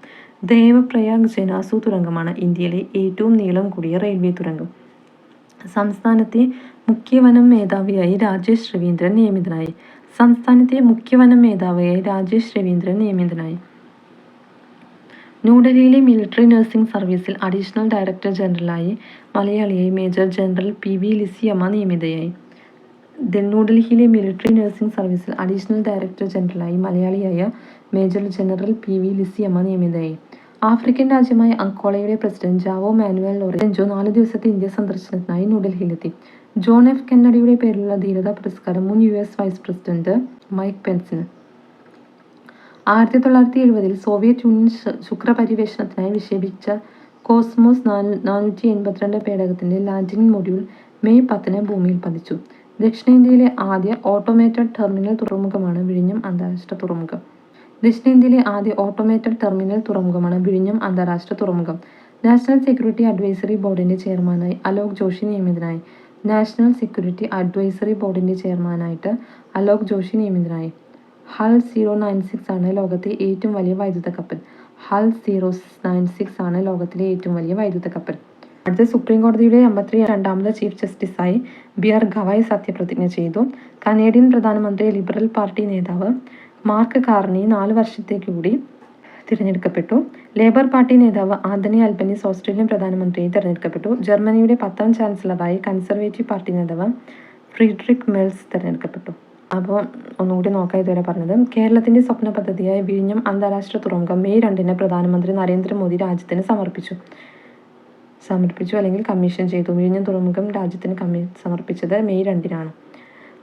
ദേവപ്രയാഗ് ജനാസു തുരങ്കമാണ് ഇന്ത്യയിലെ ഏറ്റവും നീളം കൂടിയ റെയിൽവേ തുരങ്കം. സംസ്ഥാനത്തെ മുഖ്യ വനം മേധാവിയായി രാജേഷ് രവീന്ദ്രൻ നിയമിതനായി. സംസ്ഥാനത്തെ മുഖ്യ വനം മേധാവിയായി രാജേഷ് രവീന്ദ്രൻ നിയമിതനായി. ന്യൂഡൽഹിയിലെ മിലിറ്ററി നഴ്സിംഗ് സർവീസിൽ അഡീഷണൽ ഡയറക്ടർ ജനറലായി മലയാളിയായി മേജർ ജനറൽ PV ലിസിയമ്മ നിയമിതയായി. ന്യൂഡൽഹിയിലെ മിലിറ്ററി നഴ്സിംഗ് സർവീസിൽ അഡീഷണൽ ഡയറക്ടർ ജനറലായി മലയാളിയായ മേജർ ജനറൽ PV ലിസിയമ്മ നിയമിതയായി. ആഫ്രിക്കൻ രാജ്യമായ അങ്കോളയുടെ പ്രസിഡന്റ് ജാവോ മാനുവൽ ലോറൻസോ 4 ദിവസത്തെ ഇന്ത്യ സന്ദർശനത്തിനായി ന്യൂഡൽഹിയിലെത്തി. John F. കെന്നഡിയുടെ പേരിലുള്ള ധീരതാ പുരസ്കാരം മുൻ US വൈസ് പ്രസിഡന്റ് മൈക്ക് പെൻസിന്. 1970 സോവിയറ്റ് യൂണിയൻ ശുക്രപര്യവേഷണത്തിനായി വിക്ഷേപിച്ച കോസ്മോസ് 482 പേടകത്തിൻ്റെ ലാൻഡിംഗ് മൊഡ്യൂൾ മെയ് 10 ഭൂമിയിൽ പതിച്ചു. ദക്ഷിണേന്ത്യയിലെ ആദ്യ ഓട്ടോമേറ്റഡ് ടെർമിനൽ തുറമുഖമാണ് വിഴിഞ്ഞം അന്താരാഷ്ട്ര തുറമുഖം. നാഷണൽ സെക്യൂരിറ്റി അഡ്വൈസറി ബോർഡിൻ്റെ ചെയർമാനായി അലോക് ജോഷി നിയമിതനായി. ഹൾ 096 ആണ് ലോകത്തെ ഏറ്റവും വലിയ വൈദ്യുത കപ്പൽ. അടുത്ത സുപ്രീം കോടതിയുടെ 52ാമത് ചീഫ് ജസ്റ്റിസായി BR ഗവായ് സത്യപ്രതിജ്ഞ ചെയ്തു. കനേഡിയൻ പ്രധാനമന്ത്രി ലിബറൽ പാർട്ടി നേതാവ് മാർക്ക് കാർണി 4 വർഷത്തേക്ക് കൂടി തിരഞ്ഞെടുക്കപ്പെട്ടു. ലേബർ പാർട്ടി നേതാവ് ആന്റണി അൽബനീസ് ഓസ്ട്രേലിയൻ പ്രധാനമന്ത്രിയായി തിരഞ്ഞെടുക്കപ്പെട്ടു. ജർമ്മനിയുടെ 10ാം ചാൻസലറായി കൺസർവേറ്റീവ് പാർട്ടി നേതാവ് ഫ്രീഡറിക് മെൽസ് തിരഞ്ഞെടുക്കപ്പെട്ടു. അപ്പോൾ ഒന്നുകൂടി നോക്കാം ഇതുവരെ പറഞ്ഞത്. കേരളത്തിൻ്റെ സ്വപ്ന പദ്ധതിയായ വിഴിഞ്ഞം അന്താരാഷ്ട്ര തുറമുഖം മെയ് 2 പ്രധാനമന്ത്രി നരേന്ദ്രമോദി രാജ്യത്തിന് സമർപ്പിച്ചു അല്ലെങ്കിൽ കമ്മീഷൻ ചെയ്തു. വിഴിഞ്ഞം തുറമുഖം രാജ്യത്തിന് സമർപ്പിച്ചത് മെയ് 2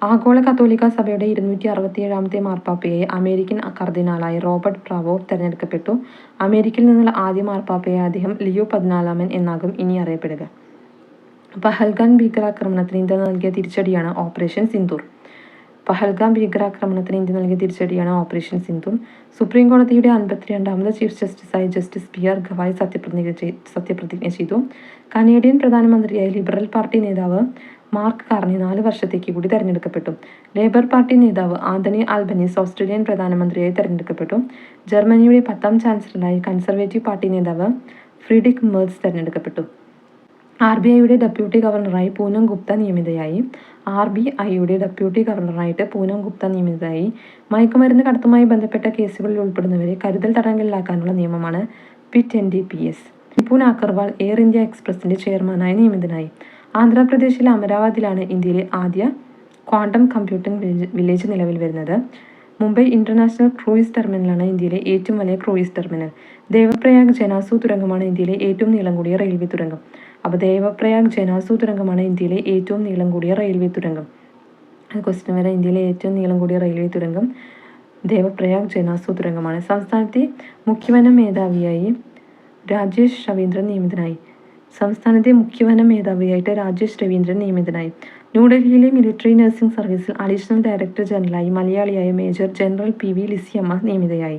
ആഗോള കത്തോലിക്ക സഭയുടെ 267 മാർപ്പാപ്പയായി അമേരിക്കൻ കർദിനാളായ റോബർട്ട് പ്രവോ തിരഞ്ഞെടുക്കപ്പെട്ടു. അമേരിക്കയിൽ നിന്നുള്ള ആദ്യ മാർപ്പാപ്പയായ അദ്ദേഹം ലിയോ 14 എന്നാകും ഇനി അറിയപ്പെടുക. പഹൽഗാം ഭീകരാക്രമണത്തിന് ഇന്ത്യ നൽകിയ തിരിച്ചടിയാണ് ഓപ്പറേഷൻ സിന്ദൂർ. സുപ്രീം കോടതിയുടെ 52ാമത് ചീഫ് ജസ്റ്റിസായി ജസ്റ്റിസ് BR ഗവായ് സത്യപ്രതിജ്ഞ ചെയ്തു. കനേഡിയൻ പ്രധാനമന്ത്രിയായി ലിബറൽ പാർട്ടി നേതാവ് മാർക്ക് കാർണി 4 വർഷത്തേക്ക് കൂടി തിരഞ്ഞെടുക്കപ്പെട്ടു. ലേബർ പാർട്ടി നേതാവ് ആന്റണി അൽബനീസ് ഓസ്ട്രേലിയൻ പ്രധാനമന്ത്രിയായി തിരഞ്ഞെടുക്കപ്പെട്ടു. ജർമ്മനിയുടെ 10ാം ചാൻസലറായി കൺസർവേറ്റീവ് പാർട്ടി നേതാവ് ഫ്രീഡറിക് മെർസ് തിരഞ്ഞെടുക്കപ്പെട്ടു. RBIയുടെ ഡെപ്യൂട്ടി ഗവർണറായി പൂനം ഗുപ്ത നിയമിതയായി. RBIയുടെ ഡെപ്യൂട്ടി ഗവർണറായിട്ട് പൂനം ഗുപ്ത നിയമിതയായി. മയക്കുമരുന്ന് കടത്തുമായി ബന്ധപ്പെട്ട കേസുകളിൽ ഉൾപ്പെടുന്നവരെ കരുതൽ തടങ്കലിലാക്കാനുള്ള നിയമമാണ് PIT NDPS. Nipun Agarwal air India എക്സ്പ്രസിന്റെ ചെയർമാനായി നിയമിതനായി. ആന്ധ്രാപ്രദേശിലെ അമരാവതിയിലാണ് ഇന്ത്യയിലെ ആദ്യ ക്വാണ്ടം കമ്പ്യൂട്ടിംഗ് വില്ലേജ് നിലവിൽ വരുന്നത്. മുംബൈ ഇന്റർനാഷണൽ ക്രൂയിസ് ടെർമിനലാണ് ഇന്ത്യയിലെ ഏറ്റവും വലിയ ക്രൂയിസ് ടെർമിനൽ. ദേവപ്രയാഗ് ജനാസു തുരങ്കമാണ് ഇന്ത്യയിലെ ഏറ്റവും നീളം കൂടിയ റെയിൽവേ തുരങ്കം. അപ്പോൾ ദേവപ്രയാഗ് ജനാസു തുരങ്കമാണ് ഇന്ത്യയിലെ ഏറ്റവും നീളം കൂടിയ റെയിൽവേ തുരങ്കം. ക്വസ്റ്റ്യൻ വരെ ഇന്ത്യയിലെ ഏറ്റവും നീളം കൂടിയ റെയിൽവേ തുരങ്കം ദേവപ്രയാഗ് ജനാസു തുരങ്കമാണ്. സംസ്ഥാനത്തെ മുഖ്യവനം മേധാവിയായി രാജേഷ് രവീന്ദ്രൻ നിയമിതനായി. സംസ്ഥാനത്തെ മുഖ്യവനം മേധാവിയായിട്ട് രാജേഷ് രവീന്ദ്രൻ നിയമിതനായി. ന്യൂഡൽഹിയിലെ മിലിറ്ററി നഴ്സിംഗ് സർവീസിൽ അഡീഷണൽ ഡയറക്ടർ ജനറലായി മലയാളിയായ മേജർ ജനറൽ PV ലിസിയമ്മ നിയമിതയായി.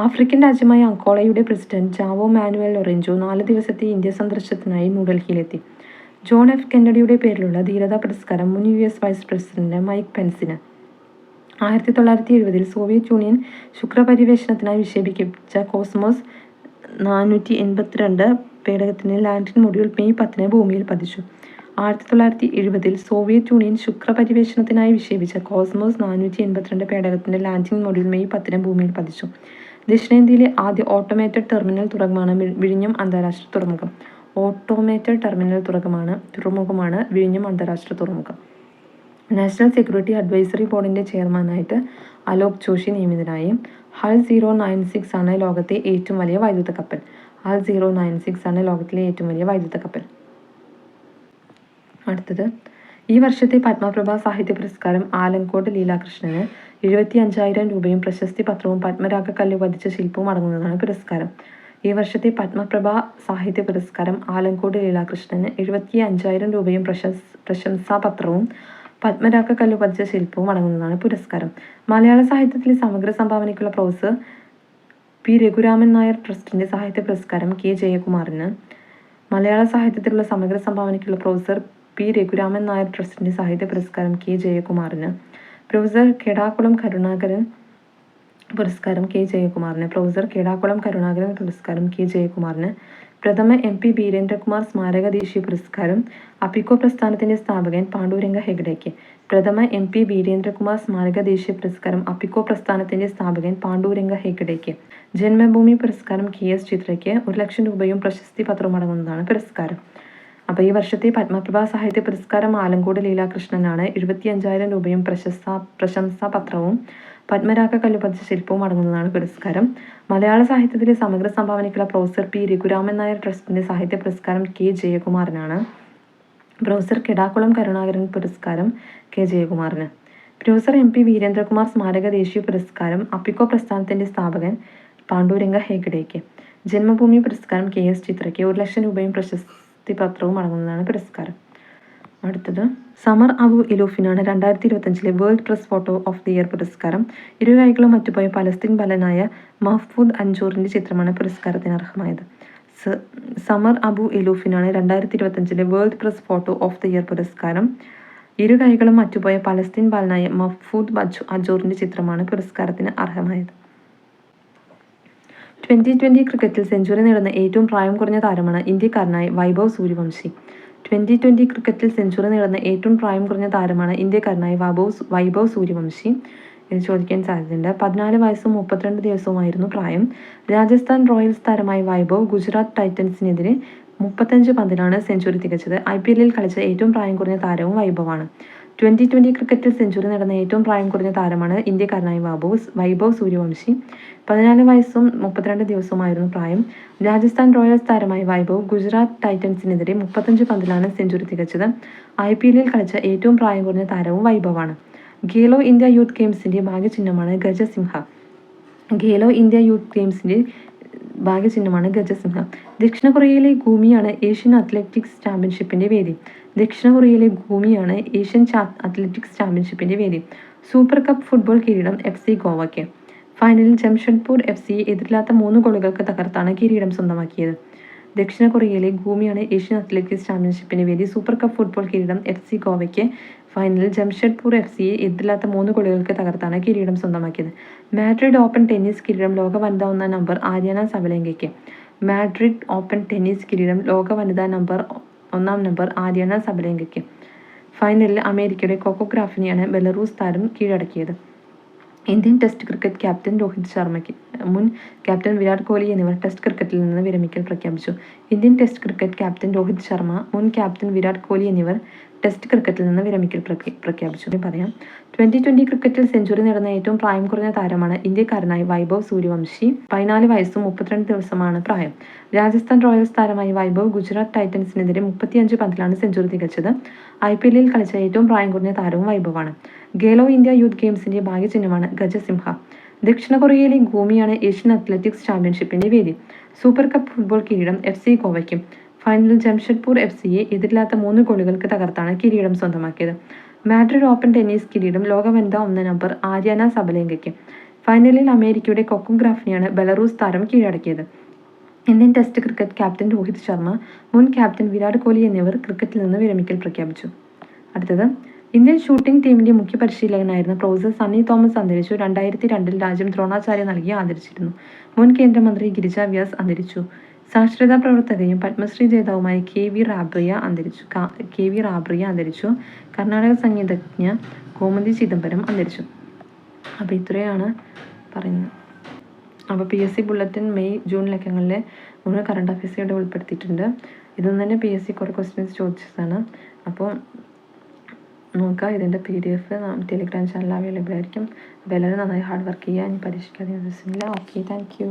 ആഫ്രിക്കൻ രാജ്യമായ അങ്കോളയുടെ പ്രസിഡന്റ് ജാവോ മാനുവൽ ലൊറെഞ്ചോ 4 ദിവസത്തെ ഇന്ത്യ സന്ദർശനത്തിനായി ന്യൂഡൽഹിയിലെത്തി. John F. കെന്നഡിയുടെ പേരിലുള്ള ധീരതാ പുരസ്കാരം മുൻ US വൈസ് പ്രസിഡന്റ് മൈക്ക് പെൻസിന്. 1970 സോവിയറ്റ് യൂണിയൻ ശുക്രപര്യവേഷണത്തിനായി വിക്ഷേപിച്ച കോസ്മോസ് 482 പേടകത്തിന്റെ ലാൻഡിംഗ് മൊഡ്യൂൾ മെയ് 10 ഭൂമിയിൽ പതിച്ചു. 1970 സോവിയറ്റ് യൂണിയൻ ശുക്രപര്യവേഷണത്തിനായി വിക്ഷേപിച്ച കോസ്മോസ് 482 പേടകത്തിന്റെ ലാൻഡിംഗ് മൊഡ്യൂൾ മെയ് 10 ഭൂമിയിൽ പതിച്ചു. ദക്ഷിണേന്ത്യയിലെ ആദ്യ ഓട്ടോമേറ്റഡ് ടെർമിനൽ തുറമുഖമാണ് വിഴിഞ്ഞം അന്താരാഷ്ട്ര തുറമുഖം. ഓട്ടോമേറ്റഡ് ടെർമിനൽ തുറമുഖമാണ് വിഴിഞ്ഞം അന്താരാഷ്ട്ര തുറമുഖം. നാഷണൽ സെക്യൂരിറ്റി അഡ്വൈസറി ബോർഡിന്റെ ചെയർമാനായിട്ട് അലോക് ജോഷി നിയമിതനായി. ഹൾ 096 ആണ് ലോകത്തെ ഏറ്റവും വലിയ വൈദ്യുത കപ്പൽ. ഹൾ 096 ആണ് ലോകത്തിലെ ഏറ്റവും വലിയ വൈദ്യുത കപ്പൽ. അടുത്തത്, ഈ വർഷത്തെ പത്മപ്രഭ സാഹിത്യ പുരസ്കാരം ആലങ്കോട് ലീലാകൃഷ്ണന്. 75,000 രൂപയും പ്രശസ്തി പത്രവും പത്മരാഗക്കല്ല് പതിച്ച ശില്പവും അടങ്ങുന്നതാണ് പുരസ്കാരം. ഈ വർഷത്തെ പത്മപ്രഭ സാഹിത്യ പുരസ്കാരം ആലങ്കോട് ലീലാകൃഷ്ണന്. 75,000 രൂപയും പ്രശംസാപത്രവും പത്മരാഗക്കല്ല് പതിച്ച ശില്പവും അടങ്ങുന്നതാണ് പുരസ്കാരം. മലയാള സാഹിത്യത്തിലെ സമഗ്ര സംഭാവനയ്ക്കുള്ള പ്രൊഫസർ P. രഘുരാമൻ നായർ ട്രസ്റ്റിന്റെ സാഹിത്യ പുരസ്കാരം K. ജയകുമാറിന്. മലയാള സാഹിത്യത്തിലുള്ള സമഗ്ര സംഭാവനയ്ക്കുള്ള പ്രൊഫസർ P. രഘുരാമൻ നായർ ട്രസ്റ്റിന്റെ സാഹിത്യ പുരസ്കാരം K. ജയകുമാറിന്. പ്രൊഫസർ കേടാക്കുളം കരുണാകരൻ പുരസ്കാരം K. ജയകുമാറിന്. പ്രൊഫസർ കേടാക്കുളം കരുണാകരൻ പുരസ്കാരം K. ജയകുമാറിന്. പ്രഥമ MP വീരേന്ദ്രകുമാർ സ്മാരക ദേശീയ പുരസ്കാരം അപ്പിക്കോ പ്രസ്ഥാനത്തിന്റെ സ്ഥാപകൻ പാണ്ഡുരംഗ ഹെഗ്ഡെയ്ക്ക്. പ്രഥമ MP വീരേന്ദ്രകുമാർ സ്മാരക ദേശീയ പുരസ്കാരം അപ്പിക്കോ പ്രസ്ഥാനത്തിന്റെ സ്ഥാപകൻ പാണ്ഡുരംഗ ഹെഗ്ഡെയ്ക്ക്. ജന്മഭൂമി പുരസ്കാരം KS ചിത്രയ്ക്ക്. 1,00,000 രൂപയും പ്രശസ്തി പത്രവും അടങ്ങുന്നതാണ് പുരസ്കാരം. അപ്പോൾ ഈ വർഷത്തെ പത്മപ്രഭ സാഹിത്യ പുരസ്കാരം ആലങ്കോട് ലീലാകൃഷ്ണനാണ്. 75,000 രൂപയും പ്രശംസാപത്രവും പത്മരാഗക്കല്ല് പതിച്ച ശില്പവും അടങ്ങുന്നതാണ് പുരസ്കാരം. മലയാള സാഹിത്യത്തിലെ സമഗ്ര സംഭാവനയ്ക്കുള്ള പ്രൊഫസർ P. രഘുരാമൻ നായർ ട്രസ്റ്റിന്റെ സാഹിത്യ പുരസ്കാരം K. ജയകുമാറിനാണ്. പ്രൊഫസർ കേടാക്കുളം കരുണാകരൻ പുരസ്കാരം K. ജയകുമാറിന്. പ്രൊഫസർ MP വീരേന്ദ്രകുമാർ സ്മാരക ദേശീയ പുരസ്കാരം അപ്പിക്കോ പ്രസ്ഥാനത്തിന്റെ സ്ഥാപകൻ പാണ്ഡുരംഗ ഹെഗ്ഡെയ്ക്ക്. ജന്മഭൂമി പുരസ്കാരം KS ചിത്രയ്ക്ക്. 1,00,000 രൂപയും പ്രശസ്തി പത്രവും അടങ്ങുന്നതാണ് പുരസ്കാരം. അടുത്തത്, സമർ അബു ഇലൂഫിനാണ് 2025 world press photo of the year പുരസ്കാരം. ഇരുകൈകളും മറ്റുപോയ പലസ്തീൻ ബാലനായ മഹ്ഫൂദ് അൻജൂറിന്റെ ചിത്രമാണ് പുരസ്കാരത്തിന് അർഹമായത്. സമർ അബു ഇലൂഫിനാണ് 2025 world press photo of the year പുരസ്കാരം. ഇരുകൈകളും മറ്റുപോയ പലസ്തീൻ ബാലനായ മഹ്ഫൂദ് അൻജൂറിന്റെ ചിത്രമാണ് പുരസ്കാരത്തിന് അർഹമായത്. 2020 ക്രിക്കറ്റിൽ സെഞ്ചുറി നേടുന്ന ഏറ്റവും പ്രായം കുറഞ്ഞ താരമാണ് ഇന്ത്യക്കാരനായ വൈഭവ് സൂര്യവംശി. 2020 ക്രിക്കറ്റിൽ സെഞ്ചുറി നേടുന്ന ഏറ്റവും പ്രായം കുറഞ്ഞ താരമാണ് ഇന്ത്യക്കാരനായ വൈഭവ് സൂര്യവംശി. ഇത് ചോദിക്കാൻ സാധ്യതയുണ്ട്. 14 വയസ്സും 32 ദിവസവുമായിരുന്നു പ്രായം. രാജസ്ഥാൻ റോയൽസ് താരമായ വൈഭവ് ഗുജറാത്ത് ടൈറ്റൻസിനെതിരെ 35 പന്തിലാണ് സെഞ്ചുറി തികച്ചത്. IPL കളിച്ച ഏറ്റവും പ്രായം കുറഞ്ഞ താരവും വൈഭവാണ്. 2020 ക്രിക്കറ്റിൽ സെഞ്ചുറി നേടുന്ന ഏറ്റവും പ്രായം കുറഞ്ഞ താരമാണ് ഇന്ത്യക്കാരനായ വൈഭവ് സൂര്യവംശി. 14 വയസ്സും 32 ദിവസവുമായിരുന്നു പ്രായം. രാജസ്ഥാൻ റോയൽസ് താരമായ വൈഭവ് ഗുജറാത്ത് ടൈറ്റൻസിനെതിരെ 35 പന്തിലാണ് സെഞ്ചുറി തികച്ചത്. IPL കളിച്ച ഏറ്റവും പ്രായം കുറഞ്ഞ താരവും വൈഭവാണ്. ഖേലോ ഇന്ത്യ യൂത്ത് ഗെയിംസിന്റെ ഭാഗ്യചിഹ്നമാണ് ഗജസിംഹ. ഖേലോ ഇന്ത്യ യൂത്ത് ഗെയിംസിന്റെ ഭാഗ്യചിഹ്നമാണ് ഗജസിംഹ. ദക്ഷിണ കൊറിയയിലെ ഗൂമിയാണ് ഏഷ്യൻ അത്ലറ്റിക്സ് ചാമ്പ്യൻഷിപ്പിന്റെ വേദി. ദക്ഷിണ കൊറിയയിലെ ഗൂമിയാണ് ഏഷ്യൻ അത്ലറ്റിക്സ് ചാമ്പ്യൻഷിപ്പിന്റെ വേദി. സൂപ്പർ കപ്പ് ഫുട്ബോൾ കിരീടം FC ഗോവയ്ക്ക്. ഫൈനലിൽ ജംഷഡ്പൂർ FCയെ എതിരില്ലാത്ത 3 ഗോളുകൾക്ക് തകർത്താണ് കിരീടം സ്വന്തമാക്കിയത്. ദക്ഷിണ കൊറിയയിലെ ഗൂമിയാണ് ഏഷ്യൻ അത്ലറ്റിക്സ് ചാമ്പ്യൻഷിപ്പിന്റെ വേദി. സൂപ്പർ കപ്പ് ഫുട്ബോൾ കിരീടം FC ഗോവയ്ക്ക്. ഫൈനലിൽ ജംഷഡ്പൂർ FCയെ എതിരില്ലാത്ത 3 ഗോളുകൾക്ക് തകർത്താണ് കിരീടം സ്വന്തമാക്കിയത്. മാഡ്രിഡ് ഓപ്പൺ ടെന്നീസ് കിരീടം ലോക വനിതാ 1-ാം നമ്പർ ആര്യാന സബലെങ്കയ്ക്ക്. മാഡ്രിഡ് ഓപ്പൺ ടെന്നീസ് കിരീടം ലോക വനിതാ നമ്പർ ഒന്നാം നമ്പർ ആര്യാന സബലേങ്കയ്ക്ക്. ഫൈനലിൽ അമേരിക്കയുടെ കൊക്കോ ഗാഫിനെയാണ് ബെലറൂസ് താരം കീഴടക്കിയത്. Indian test cricket captain Rohit ശർമ്മയ്ക്ക് മുൻ ക്യാപ്റ്റൻ വിരാട് കോഹ്ലി എന്നിവർ ടെസ്റ്റ് ക്രിക്കറ്റിൽ നിന്ന് വിരമിക്കൽ പ്രഖ്യാപിച്ചു. Indian test cricket captain Rohit Sharma, മുൻ ക്യാപ്റ്റൻ വിരാട് കോഹ്ലി എന്നിവർ ടെസ്റ്റ് ക്രിക്കറ്റിൽ നിന്ന് വിരമിക്കൽ പ്രഖ്യാപിച്ചു. പറയാം, 2020 ക്രിക്കറ്റിൽ സെഞ്ചുറി നേടുന്ന ഏറ്റവും പ്രായം കുറഞ്ഞ താരമാണ് ഇന്ത്യക്കാരനായ വൈഭവ് സൂര്യവംശി. 14 വയസ്സും 32 ദിവസമാണ് പ്രായം. രാജസ്ഥാൻ റോയൽസ് താരമായ വൈഭവ് ഗുജറാത്ത് ടൈറ്റൻസിനെതിരെ 35 പന്തിലാണ് സെഞ്ചുറി തികച്ചത്. IPL കളിച്ച ഏറ്റവും പ്രായം കുറഞ്ഞ താരവും വൈഭവാണ്. ഖേലോ ഇന്ത്യ യൂത്ത് ഗെയിംസിന്റെ ഭാഗ്യചിഹ്നമാണ് ഗജസിംഹ. ദക്ഷിണ കൊറിയയിലെ ഗോമിയാണ് ഏഷ്യൻ അത്ലറ്റിക്സ് ചാമ്പ്യൻഷിപ്പിന്റെ വേദി. സൂപ്പർ കപ്പ് ഫുട്ബോൾ കിരീടം FC ഗോവയ്ക്കും. ഫൈനലിൽ ജംഷഡ്പൂർ FCയെ എതിരില്ലാത്ത 3 ഗോളുകൾക്ക് തകർത്താണ് കിരീടം സ്വന്തമാക്കിയത്. മാഡ്രിഡ് ഓപ്പൺ ടെന്നീസ് കിരീടം ലോക വനിതാ 1 നമ്പർ ആര്യാന സബലേങ്കയ്ക്ക്. ഫൈനലിൽ അമേരിക്കയുടെ കൊക്കോ ഗാഫിനെയാണ് ബെലറൂസ് താരം കീഴടക്കിയത്. Indian test cricket captain Rohit Sharma, മുൻ ക്യാപ്റ്റൻ വിരാട് കോഹ്ലി എന്നിവർ ക്രിക്കറ്റിൽ നിന്ന് വിരമിക്കൽ പ്രഖ്യാപിച്ചു. അടുത്തത്, ഇന്ത്യൻ ഷൂട്ടിംഗ് ടീമിന്റെ മുഖ്യ പരിശീലകനായിരുന്ന പ്രൊഫസർ സണ്ണി തോമസ് അന്തരിച്ചു. 2002 രാജ്യം ദ്രോണാചാര്യ നൽകി ആദരിച്ചിരുന്നു. മുൻ കേന്ദ്രമന്ത്രി ഗിരിജ വ്യാസ് അന്തരിച്ചു. സാക്ഷരതാ പ്രവർത്തകയും പത്മശ്രീ ജേതാവുമായ KV റാബ്രിയ അന്തരിച്ചു. കർണാടക സംഗീതജ്ഞ ഗോമതി ചിദംബരം അന്തരിച്ചു. അപ്പോൾ ഇത്രയാണ് പറയുന്നത്. അപ്പോൾ PSC ബുള്ളറ്റിൻ മെയ് ജൂൺ ലക്കങ്ങളിലെ 3 കറണ്ട് അഫയേഴ്സ് ഇവിടെ ഉൾപ്പെടുത്തിയിട്ടുണ്ട്. ഇതൊന്നും തന്നെ PSC കുറേ ക്വസ്റ്റ്യൻസ് ചോദിച്ചതാണ്. അപ്പോൾ നോക്കുക, ഇതിൻ്റെ PDF ടെലിഗ്രാം ചാനൽ അവൈലബിൾ ആയിരിക്കും. അപ്പോൾ എല്ലാവരും നന്നായി ഹാർഡ് വർക്ക് ചെയ്യുക. ഇനി പരീക്ഷിക്കാതെ ദിവസമില്ല. Okay, thank U.